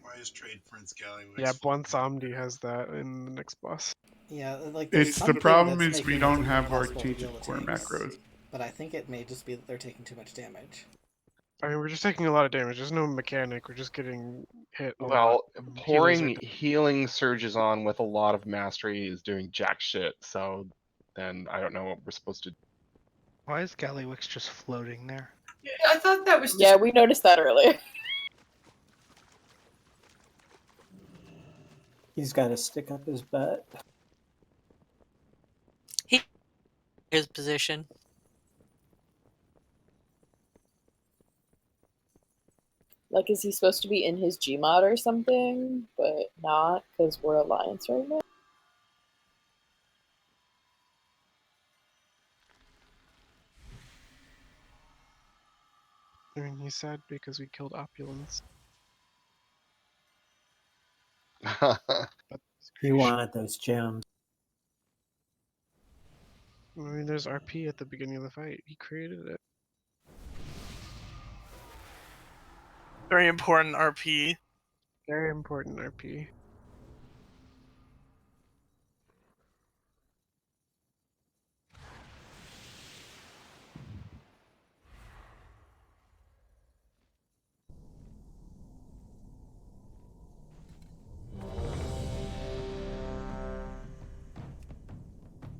Why is trade Prince Gallywix? Yeah, Bonsomdi has that in the next boss. Yeah, like It's the something problem that's is we making don't it have our impossible to tainted deal with core tanks, macros. But I think it may just be that they're taking too much damage. I mean, we're just taking a lot of damage. There's no mechanic. We're just getting hit a lot. Well, Healers are pouring healing surges on with a lot of mastery is doing jack shit, so then I don't know what we're supposed to do. Why is Gallywix just floating there? Yeah, I thought that was. Yeah, we noticed that earlier. He's got to stick up his butt. His position. Like, is he supposed to be in his Gmod or something? But not, because we're Alliance right now? I mean, he's sad because we killed Opulence. He wanted those gems. I mean, there's RP at the beginning of the fight. He created it. Very important RP. Very important RP.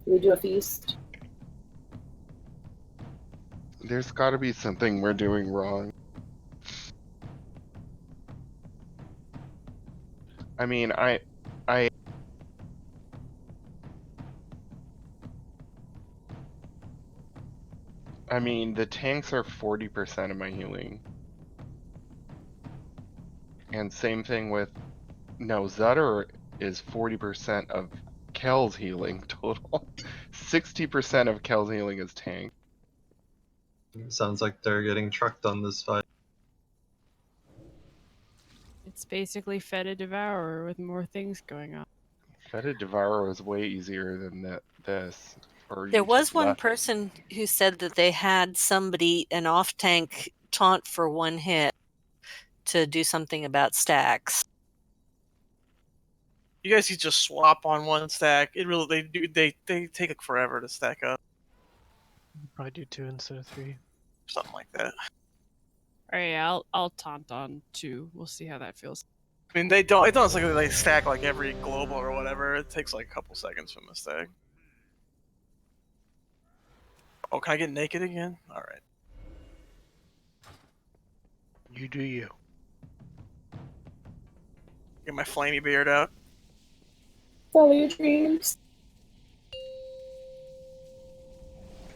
Do we do a feast? There's gotta be something we're doing wrong. I mean, I mean, the tanks are 40% of my healing. And same thing with, no, Zutter is 40% of Kel's healing total. 60% of Kel's healing is tank. Sounds like they're getting trucked on this fight. It's basically Feta Devourer with more things going on. Feta Devourer is way easier than this. Or There you was just one left. person who said that they had somebody, an off-tank taunt for 1 hit to do something about stacks. You guys could just swap on one stack. It really they take like forever to stack up. Probably do 2 instead of 3. Something like that. Alright, yeah, I'll taunt on 2. We'll see how that feels. I mean, they don't. It doesn't like they stack like every global or whatever. It takes like a couple seconds from a stack. Oh, can I get naked again? All right. You do you. Get my flamey beard out. Follow your dreams.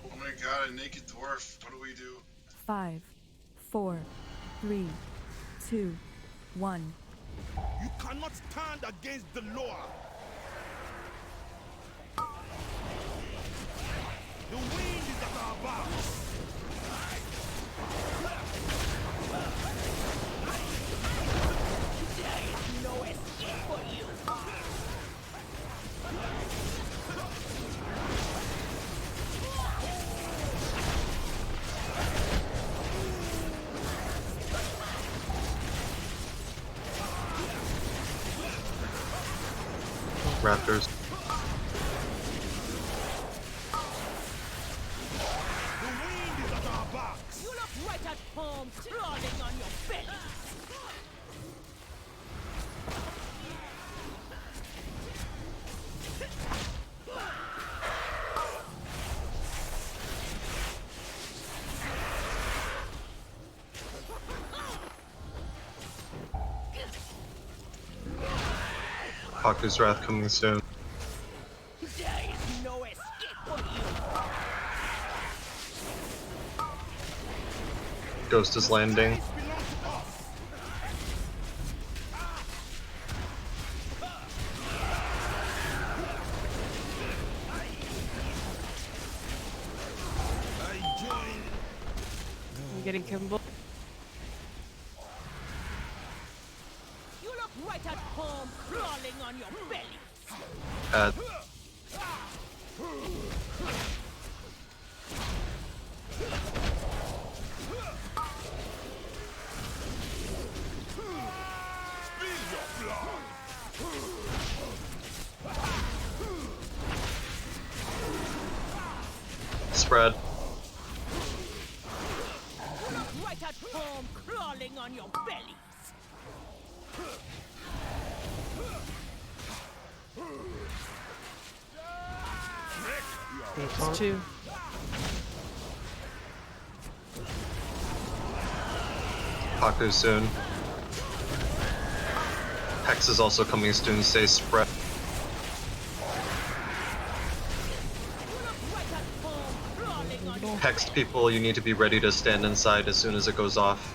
Oh my god, a naked dwarf. What do we do? 5, 4, 3, 2, 1. You cannot stand against the law. The wind is at our backs. Raptors. You look right at home, crawling on your belly. Paku's Wrath coming soon. There is no escape for you. Ghost is landing. I'm getting Kimball. You look right at home, crawling on your belly. Spread. You look right at home, crawling on your bellies. It's 2. Paku soon. Hex is also coming soon. Stay spread. Hexed people, you need to be ready to stand inside as soon as it goes off.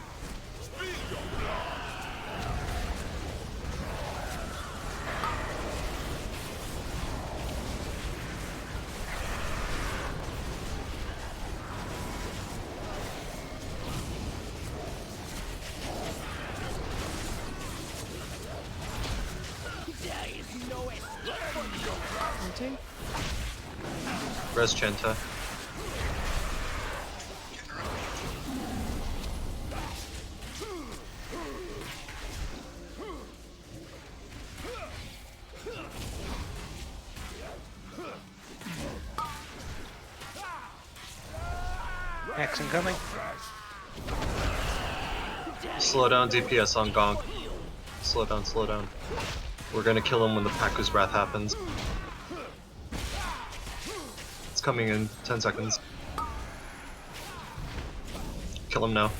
There is no escape for you. Res Chanta. X incoming. Slow down DPS on Gonk. Slow down, slow down. We're gonna kill him when the Paku's Wrath happens. It's coming in 10 seconds. Kill him now.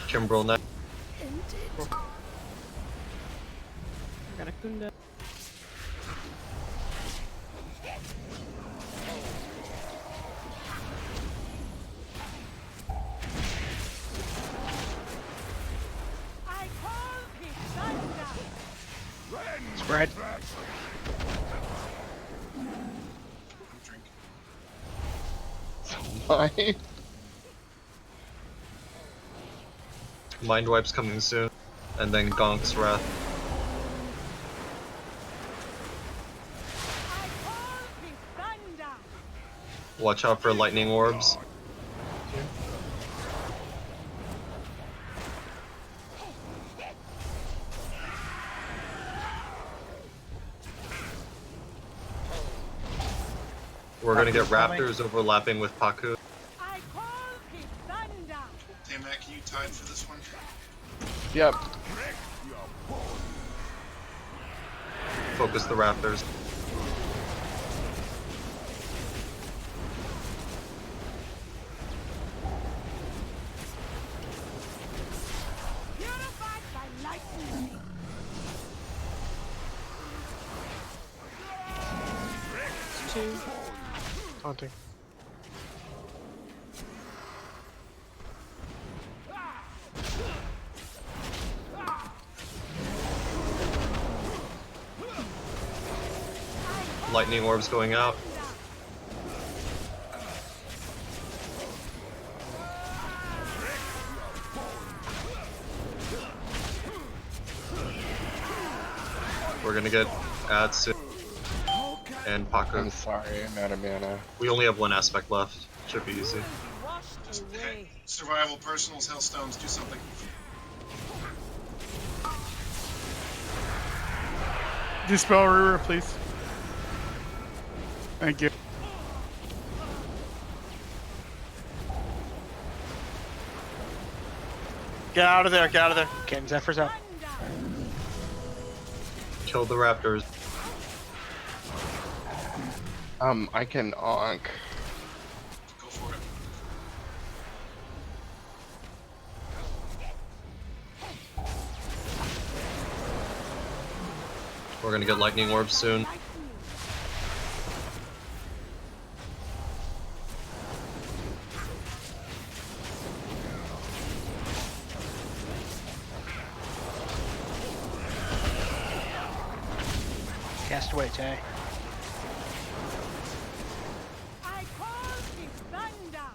Kimbrel next. Got a Kunda. I call Pisanda. Spread. Why? Mind Wipe's coming soon. And then Gonk's Wrath. Watch out for lightning orbs. We're gonna get Raptors overlapping with Paku. Damn, Matt, can you tide for this one? Yep. Focus the Raptors. Purified by lightning. It's 2. Taunting. Lightning orbs going out. We're gonna get ads soon. And Paku. I'm sorry, I'm out of mana. We only have one aspect left. Should be easy. away. Survival, personals, hellstones, do something. Dispel Rura, please. Thank you. Get out of there, get out of there. Getting Zephyr's out. Kill the raptors. I can onk. Go for it. We're gonna get lightning orbs soon. Cast away, Tay. I call the thunder.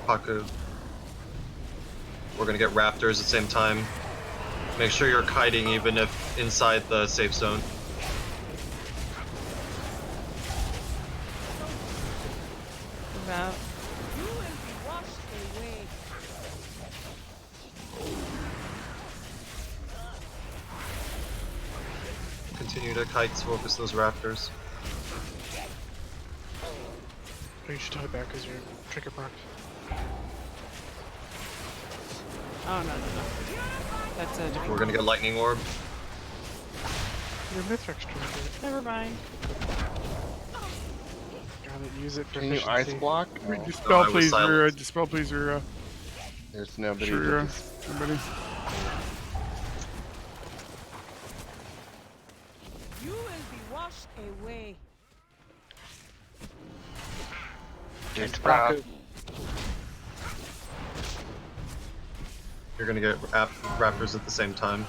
Paku. We're gonna get raptors at the same time. Make sure you're kiting even if inside the safe zone. About. You will be washed away. Continue to kite to focus those raptors. You should tie back as your trigger proc. Oh no. That's a different. We're gonna get lightning orb. Your Mithrix trigger. Never mind. Gotta use it for Can you efficiency. ice block? Wait, Oh, dispel, I was please, silent. Rura. Dispel, please, Rura. there's nobody. Rura. To Somebody. You will be washed away. It's Paku. You're gonna get raptors at the same time.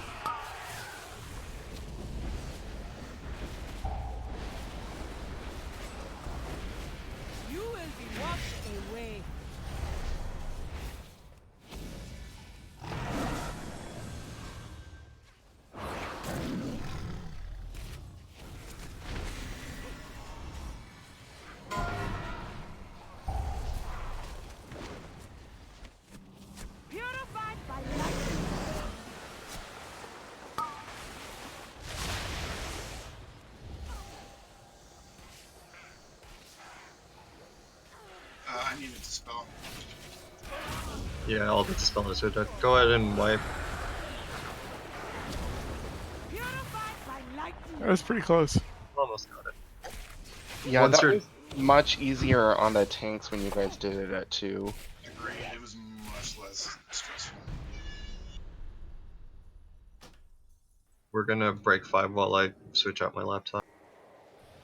You will be washed away. Purified by lightning. I need a dispel. Yeah, I'll dispel this. Go ahead and wipe. Purified by lightning. That was pretty close. Almost got it. Yeah, Once that you're- was much easier on the tanks when you guys did it at 2. Agreed, it was much less stressful. We're gonna break 5 while I switch out my laptop.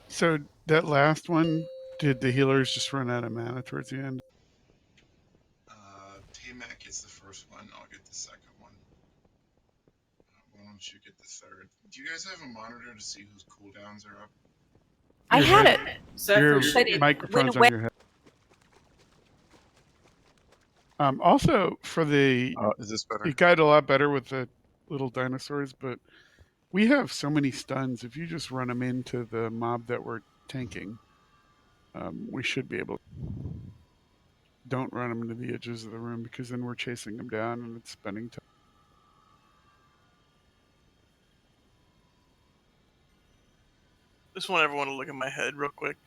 So that last one, did the healers just run out of mana towards the end? T-Mac gets the first one, I'll get the second one. Why don't you get the third? Do you guys have a monitor to see whose cooldowns are up? I Your had head- it. Your But it microphone's went on away. your head. Also, for the Is this better? it got a lot better with the little dinosaurs, but we have so many stuns. If you just run them into the mob that we're tanking, we should be able. Don't run them into the edges of the room because then we're chasing them down and it's spending time. Just want everyone to look at my head real quick.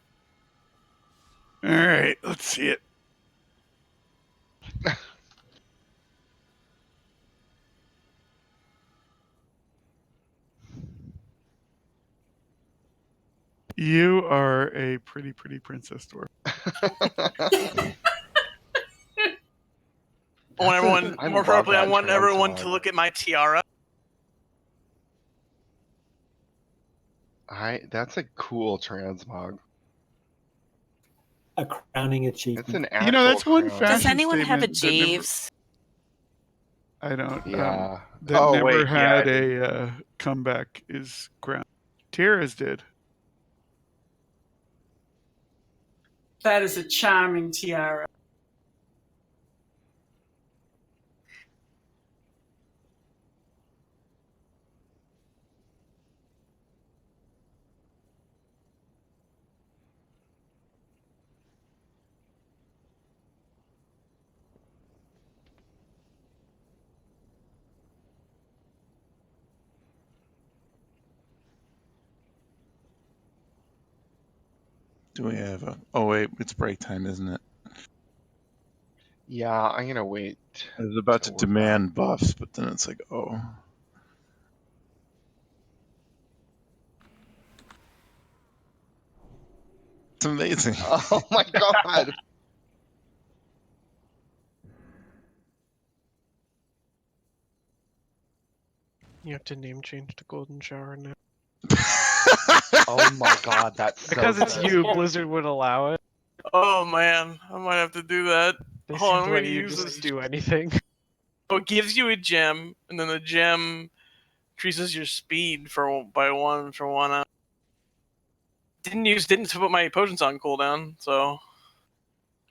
All right, let's see it. You are a pretty princess dwarf. I want everyone, I more love appropriately, I that want everyone transmog. to look at my tiara. That's a cool transmog. A crowning achievement. It's an actual You know, that's one crown. fashion Does anyone have a statement that never- Jeeves? I don't. Yeah. That Oh, never wait, yeah, had I a comeback is ground. Tira's did. That is a charming tiara. Do we have a... Oh, wait, it's break time, isn't it? Yeah, I'm gonna wait. I was about to till we're demand buffs, but then it's like, oh. It's amazing. Oh my god. You have to name change to Golden Shower now. Oh my god, that's so Because it's good. you, Blizzard would allow it. Oh man, I might have to do that. They Hold on, seem I'm to let gonna you use just this. do anything. Oh, it gives you a gem, and then the gem increases your speed by 1 for 1 hour. Didn't put my potions on cooldown, so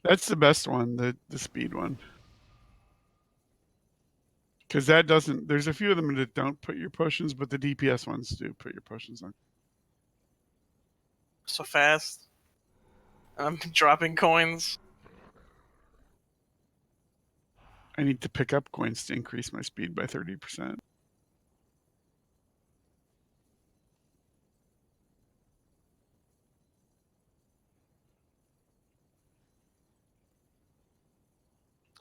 That's the best one, the speed one. Because that doesn't. There's a few of them that don't put your potions, but the DPS ones do put your potions on. so fast. I'm dropping coins. I need to pick up coins to increase my speed by 30%.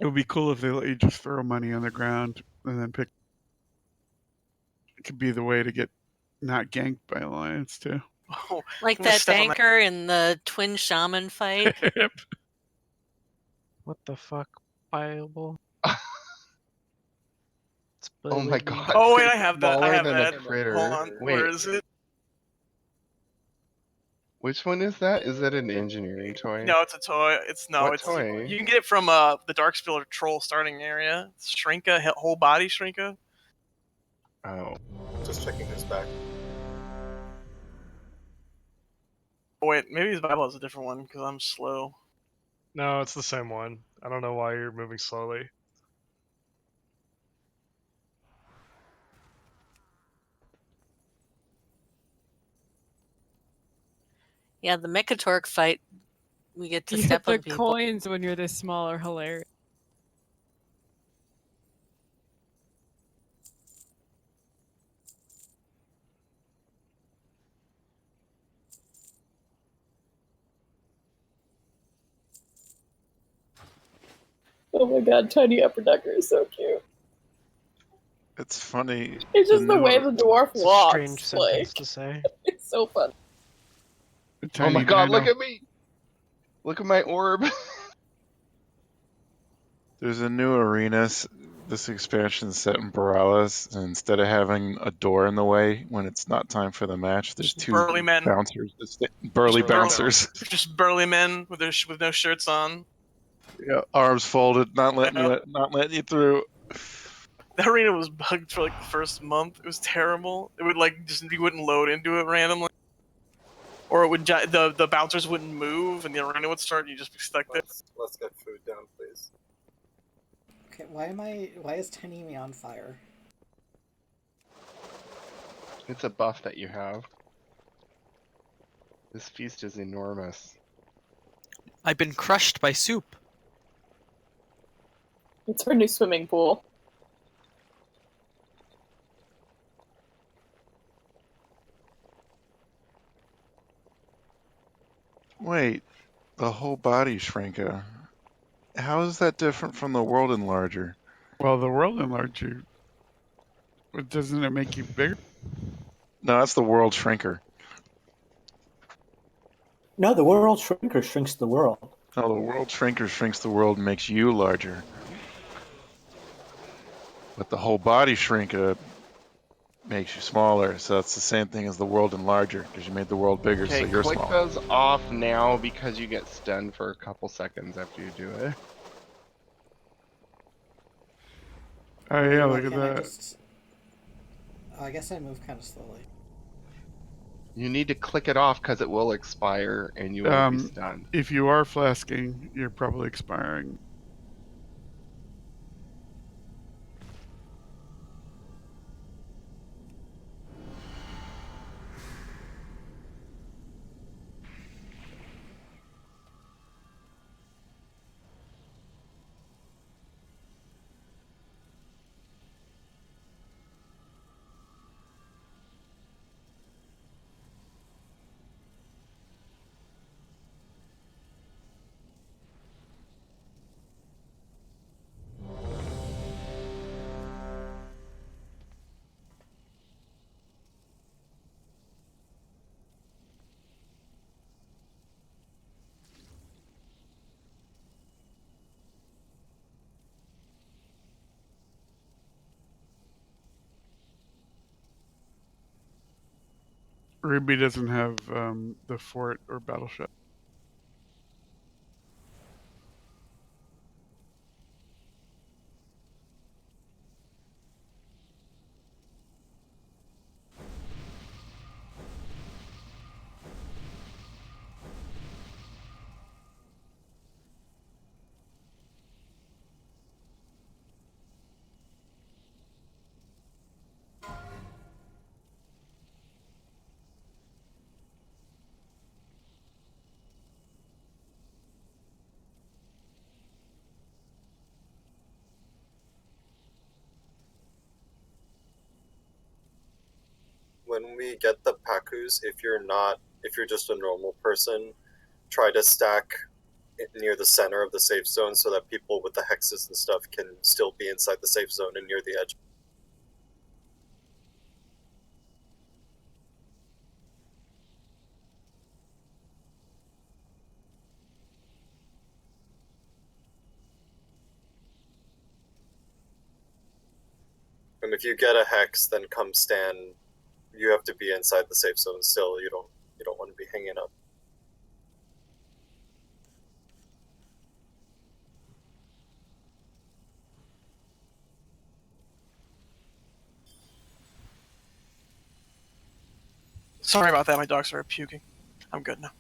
It would be cool if they let you just throw money on the ground and then pick. It could be the way to get not ganked by Alliance too. Oh, Like I'm gonna that step on banker in the twin shaman fight. What the fuck? Viable? Oh my god. Oh wait, it's I have that. I smaller have than that. a critter. Hold on, Wait, where is it? which one is that? Is that an engineering toy? No, it's a toy. It's What it's toy? you can get it from the Darkspiller troll starting area. Shrinka, whole body Shrinka. Oh. Just checking his back. Oh, wait, maybe his Bible is a different one because I'm slow. No, it's the same one. I don't know why you're moving slowly. Yeah, the Mechatork fight, we get to Yeah, step the on people. coins when you're this small are hilarious. Oh my god, Tiny Upper Decker is so cute. It's funny. It's just the way the dwarf It's a walks. strange sentence Like, to say. it's so fun. Oh my god, look at me! Look at my orb. There's a new arena. This expansion set in Borealis, and instead of having a door in the way when it's not time for the match, there's two burly men. bouncers. Burly bouncers. Just burly men with with no shirts on. Yeah, arms folded, not letting you through. The arena was bugged for like the first month. It was terrible. It would like you wouldn't load into it randomly, or it would the bouncers wouldn't move, and the arena would start. And you'd just be stuck there. Let's get food down, please. Okay, why is Tiny Me on fire? It's a buff that you have. This feast is enormous. I've been crushed by soup. It's our new swimming pool. Wait, the whole body Shrinka. How is that different from the World Enlarger? Well, the World Enlarger, doesn't it make you bigger? No, that's the World Shrinker. No, the World Shrinker shrinks the world. No, the World Shrinker shrinks the world and makes you larger. But the whole body Shrinka makes you smaller, so it's the same thing as the World Enlarger, because you made the world bigger, so Okay, you're click smaller. those off now because you get stunned for a couple seconds after you do it. Oh yeah, Why look at can't I that. just... Oh, I guess I move kind of slowly. You need to click it off because it will expire and you will be stunned. If you are flasking, you're probably expiring. Ruby doesn't have the fort or battle shot. When we get the Pakus, if you're just a normal person, try to stack near the center of the safe zone so that people with the hexes and stuff can still be inside the safe zone and near the edge. And if you get a hex, then come stand. You have to be inside the safe zone still. You don't want to be hanging up. Sorry about that. My dog started puking. I'm good now.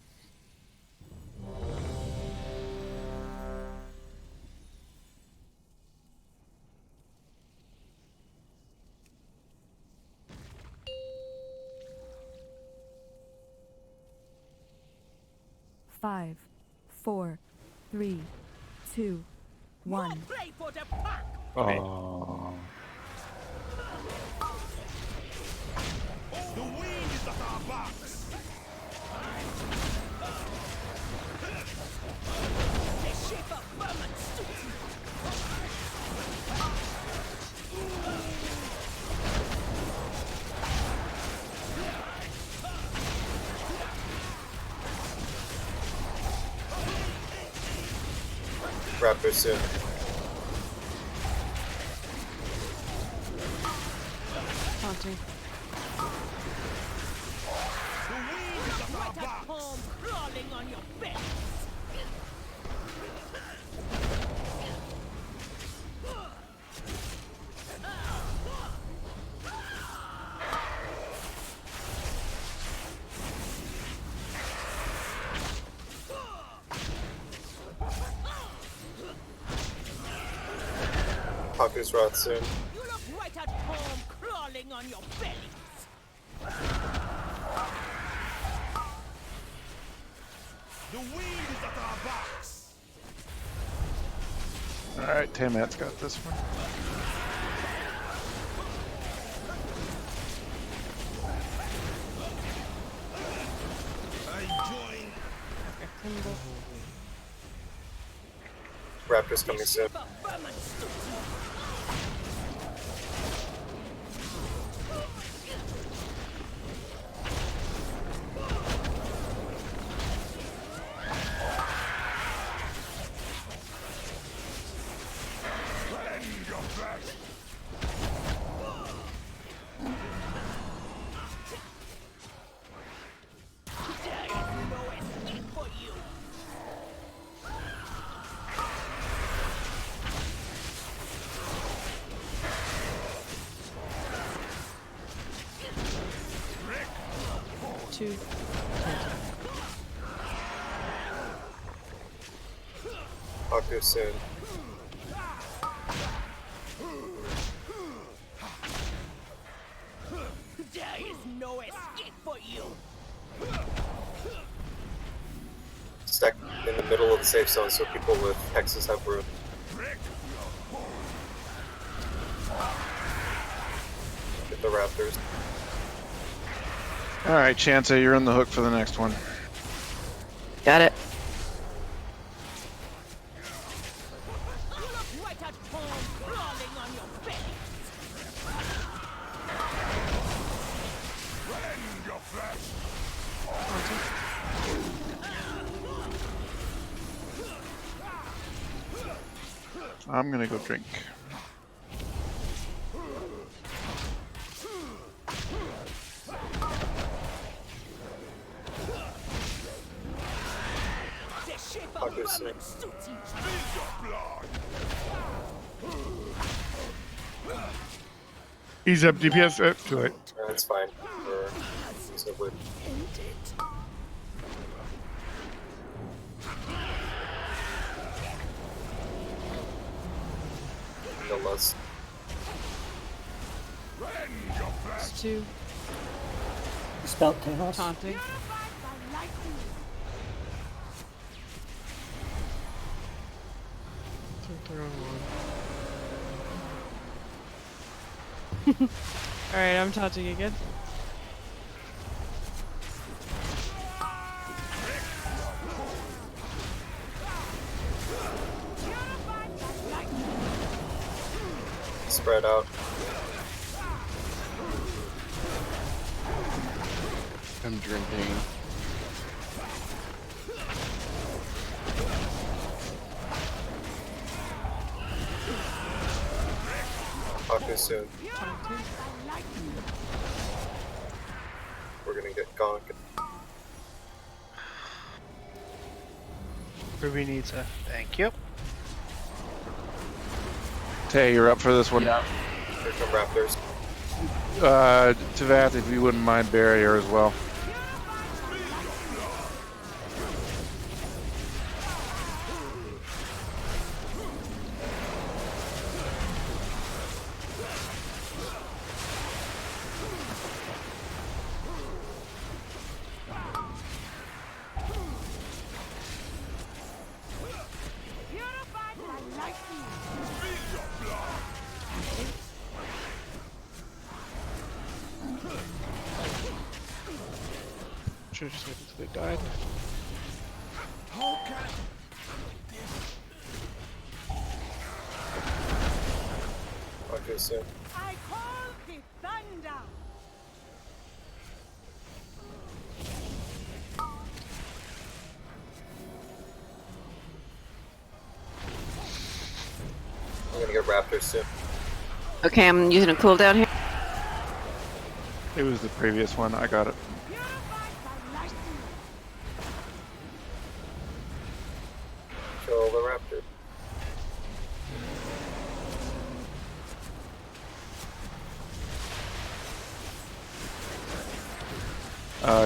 Five, 4, 3, 2, 1. Oh. The wind is at our backs. The shape of vermin Raptor soon. Haunting. right at home, crawling on your bellies. Paku's rot soon. You look right at home, crawling on your bellies. The wind is at our backs. Alright, Tamat's got this one. Raptor's coming soon. Two. Paku soon. There is no escape for you. Stack in the middle of the safe zone so people with hexes have room. Get the raptors. Alright, Chanta, you're on the hook for the next one. Got it. You look right at home, crawling on your bellies. Rend your flesh. I'm gonna go drink. Raptors soon. He's up DPS. Too late. That's fine. We're reasonably. No less. It's 2. Spelt Talos. Taunting. Alright, I'm taunting again. Spread out. I'm drinking. Talk to you soon. We're gonna get gonked. Ruby needs a thank you. Tay, you're up for this one? Yeah. Here come Raptors. Tavath, if you wouldn't mind barrier as well. Should have just waited until they died. Talk to you soon. I call the thunder. I'm gonna get Raptors soon. Okay, I'm using a cooldown here. It was the previous one. I got it. Kill the Raptor.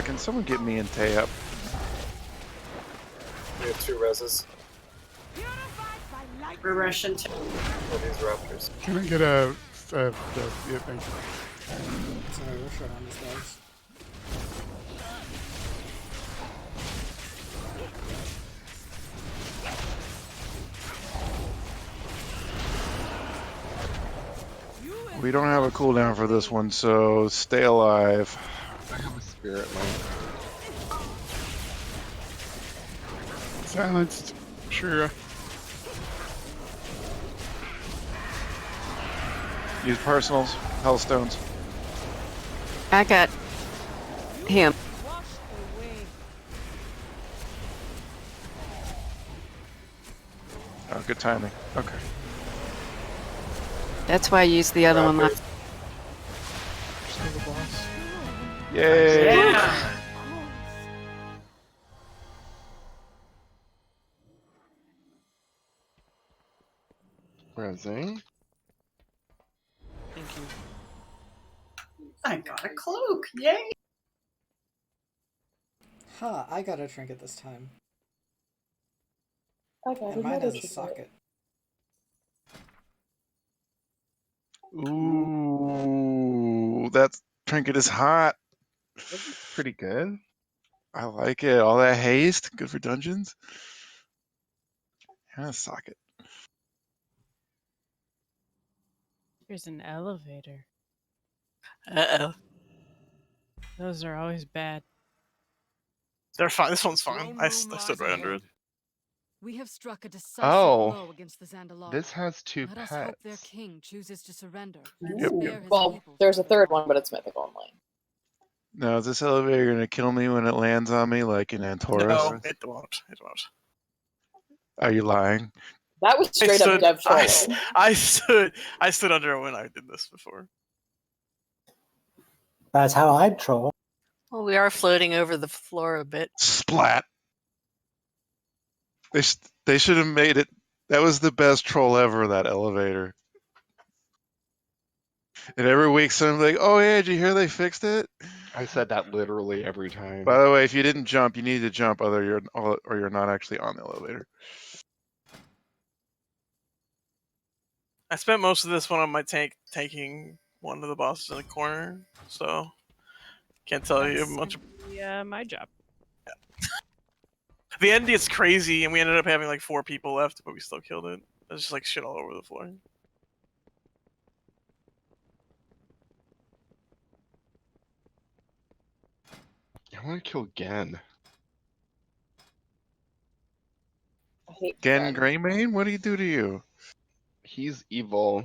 Can someone get me and Tay up? We have 2 reses For Russian. for these Raptors. Can I get a yeah, thank you. Sorry, we're short on these guys. We don't have a cooldown for this one, so stay alive. I have a spirit link. Silenced. Sure. Use personals, hellstones. I got him. Oh, good timing. Okay. That's why I used the other one last. Still the boss. Yay! Yeah. Resing. Thank you. I got a cloak. Yay. Huh, I got a trinket this time. I got And mine another has a trinket. socket. Ooh, that trinket is hot. That's pretty good. I like it. All that haste, good for dungeons. And a socket. Here's an elevator. Uh-oh. Those are always bad. They're fine. This one's fine. I stood right under it. We have struck a decisive Oh, blow against the Dazar'alor. this has 2 Let us hope their pets. king chooses to surrender. Yep. Spare his Well, people there's a from the third wrath. one, but it's mythic only. Now, is this elevator gonna kill me when it lands on me like in Antorus? No, it won't. It won't. Are you lying? That was straight up dev trolling. I stood under it when I did this before. That's how I'd troll. Well, we are floating over the floor a bit. Splat. They should have made it. That was the best troll ever. That elevator. And every week, someone's like, "Oh yeah, did you hear they fixed it?" I said that literally every time. By the way, if you didn't jump, you need to jump, or you're not actually on the elevator. I spent most of this one on my tank taking one of the bosses in a corner, so can't tell you much. Yeah, my job. The end gets crazy, and we ended up having like 4 people left, but we still killed it. There's just like shit all over the floor. I want to kill Gen. I hate Gen Greymane, what do you do to you? He's evil.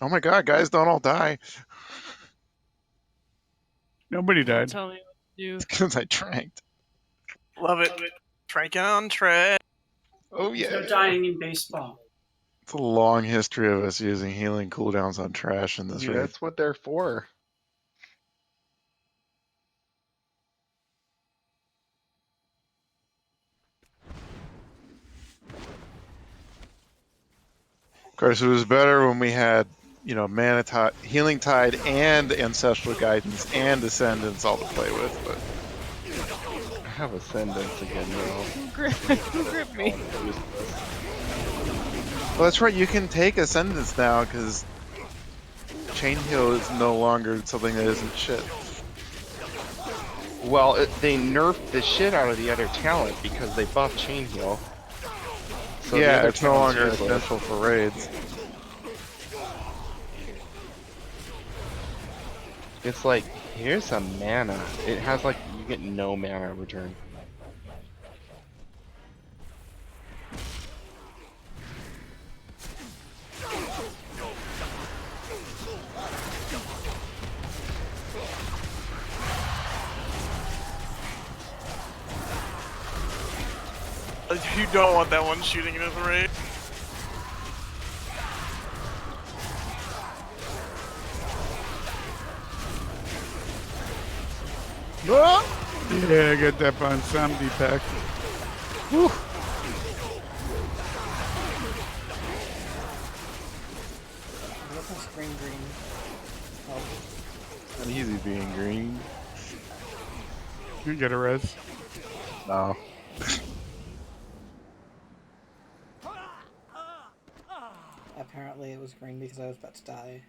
Oh my god, guys, don't all die. Nobody Don't died. tell me what to do. Because I tranked. Love it. Tranking on track. Oh There's no dying in baseball. It's a long history of us using healing cooldowns on trash in this raid. That's what they're for. Of course, it was better when we had, Mana Tide, Healing Tide, and Ancestral Guidance, and Ascendance all to play with. But I have Ascendance again now. Who gripped me? Well, that's right. You can take Ascendance now because Chain Heal is no longer something that isn't shit. Well, they nerfed the shit out of the other talent because they buffed Chain Heal. So yeah, it's no longer essential for raids. It's like, here's a mana. It has like, you get no mana return. You don't want that one shooting into the raid. Yeah, I got that on Samdi pack. Whew. Green. Oh. Not easy being green. You get a res. No. Apparently it was green because I was about to die.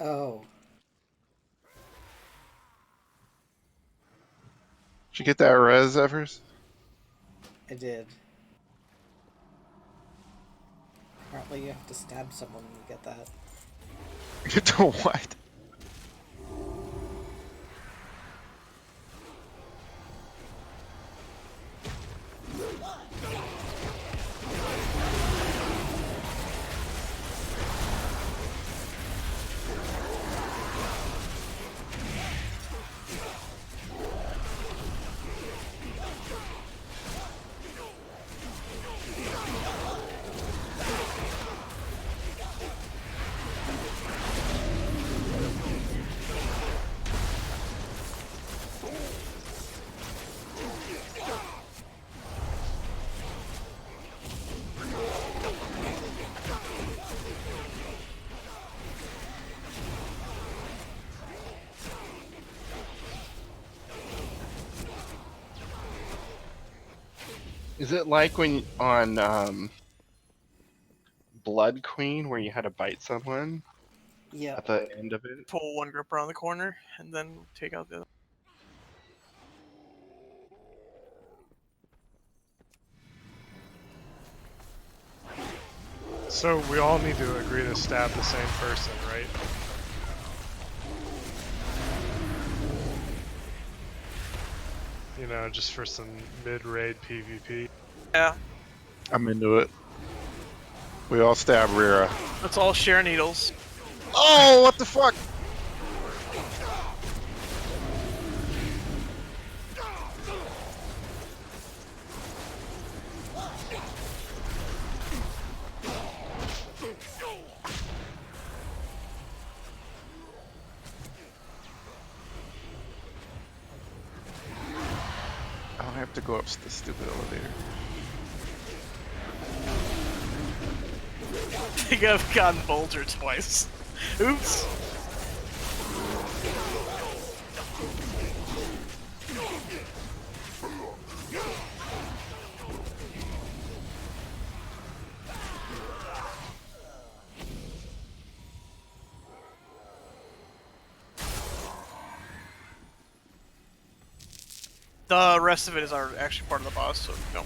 Oh. Did you get that res, Evers? I did. Apparently you have to stab someone when you get that. You do what? Is it like when on Blood Queen where you had to bite someone? Yeah. At the end of it? Pull one grip around the corner and then take out the other. So we all need to agree to stab the same person, right? You know, just for some mid-raid PvP. Yeah. I'm into it. We all stab Rira. Let's all share needles. Oh, what the fuck? I don't have to go up the stupid elevator. I think I've gotten Bulger twice. Oops. The rest of it is actually part of the boss, so no.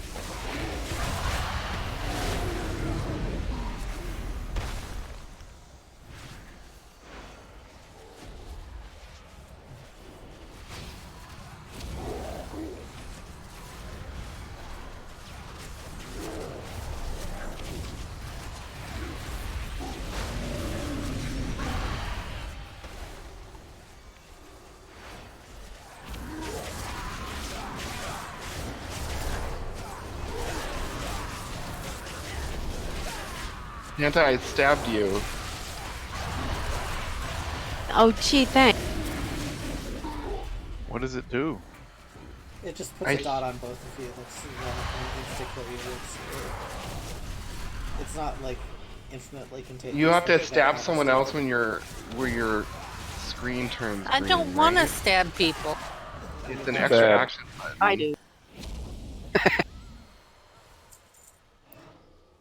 Santa, I stabbed you. Oh, gee, thanks. What does it do? It just puts a dot on both of you. That's insta-kill you. It's not like infinitely contagious. You have to stab someone else when your screen turns I green, don't want to right? stab people. It's an extra action button. I do.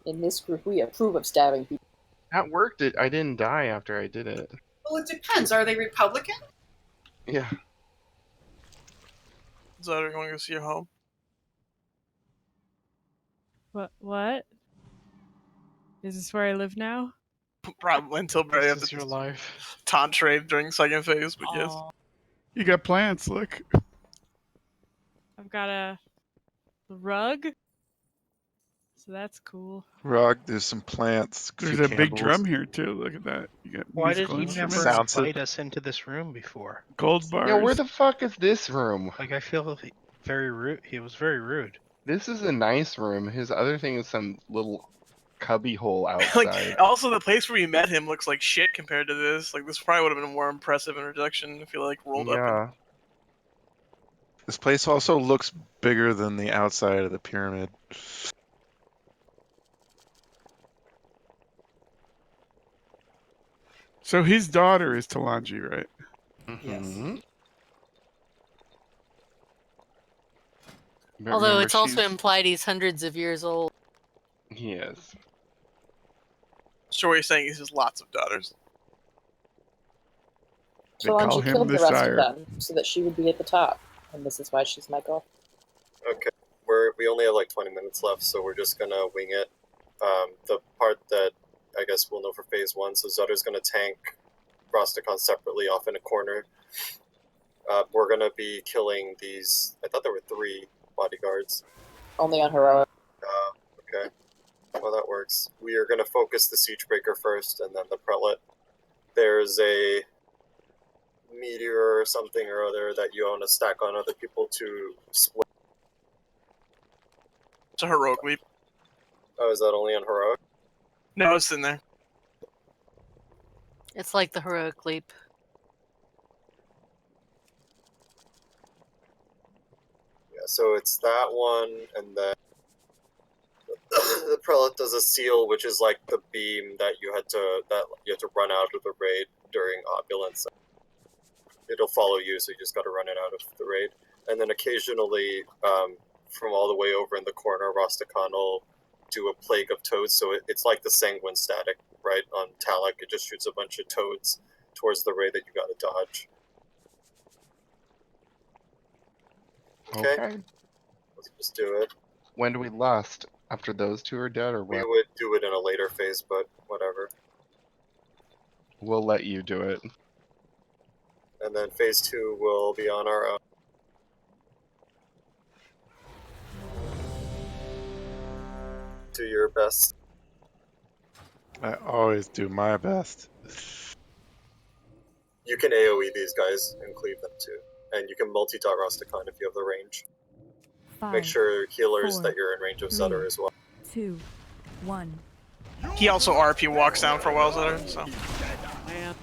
In this group, we approve of stabbing people. That worked. I didn't die after I did it. Well, it depends. Are they Republican? Yeah. Zutter, you want to go see your home? What? Is this where I live now? Probably until Barry This has is your life. taunt trade during second phase, but yes. You got plants, look. I've got a rug. So that's cool. Rug, there's some plants, There's few a big candles. drum here too. Look at that. You got Why did musical he instruments. never Sound invite system. us into this room before? Gold bars. Yeah, where the fuck is this room? Like, I feel very rude. He was very rude. This is a nice room. His other thing is some little cubby hole outside. Like, also, the place where we met him looks like shit compared to this. Like, this probably would have been a more impressive introduction if he, like, rolled up. Yeah. This place also looks bigger than the outside of the pyramid. So his daughter is Talanji, right? Mm-hmm. But Although remember, it's also she's- implied he's hundreds of years old. He is. So what you're saying is he has lots of daughters. They call Talanji him killed the the rest sire. of them so that she would be at the top. And this is why she's my girl. Okay, we only have like 20 minutes left, so we're just gonna wing it. The part that I guess we'll know for phase one, so Zutter's gonna tank Rosticon separately off in a corner. We're gonna be killing these, I thought there were 3 bodyguards. Only on heroic. Okay. Well, that works. We are gonna focus the Siegebreaker first, and then the Prelate. There's a meteor or something or other that you want to stack on other people to split. It's a heroic leap. Oh, is that only on heroic? No, it's in there. It's like the heroic leap. Yeah, so it's that one, and then the Prelate does a seal, which is like the beam that you had to run out of the raid during opulence. It'll follow you, so you just got to run it out of the raid. And then occasionally, from all the way over in the corner, Rosticon will do a plague of toads. So it's like the sanguine static, right? On Talak, it just shoots a bunch of toads towards the raid that you got to dodge. Okay. Let's just do it. When do we lust? After those 2 are dead, or We what? would do it in a later phase, but whatever. We'll let you do it. And then phase 2 will be on our own. do your best. I always do my best. You can AoE these guys and cleave them too. And you can multi-dot Rusticon if you have the range. 5, Make sure healers 4, that you're in range of 3, Zutter as well. 2, 1. He also RP walks down for a while, Zutter, so. Man.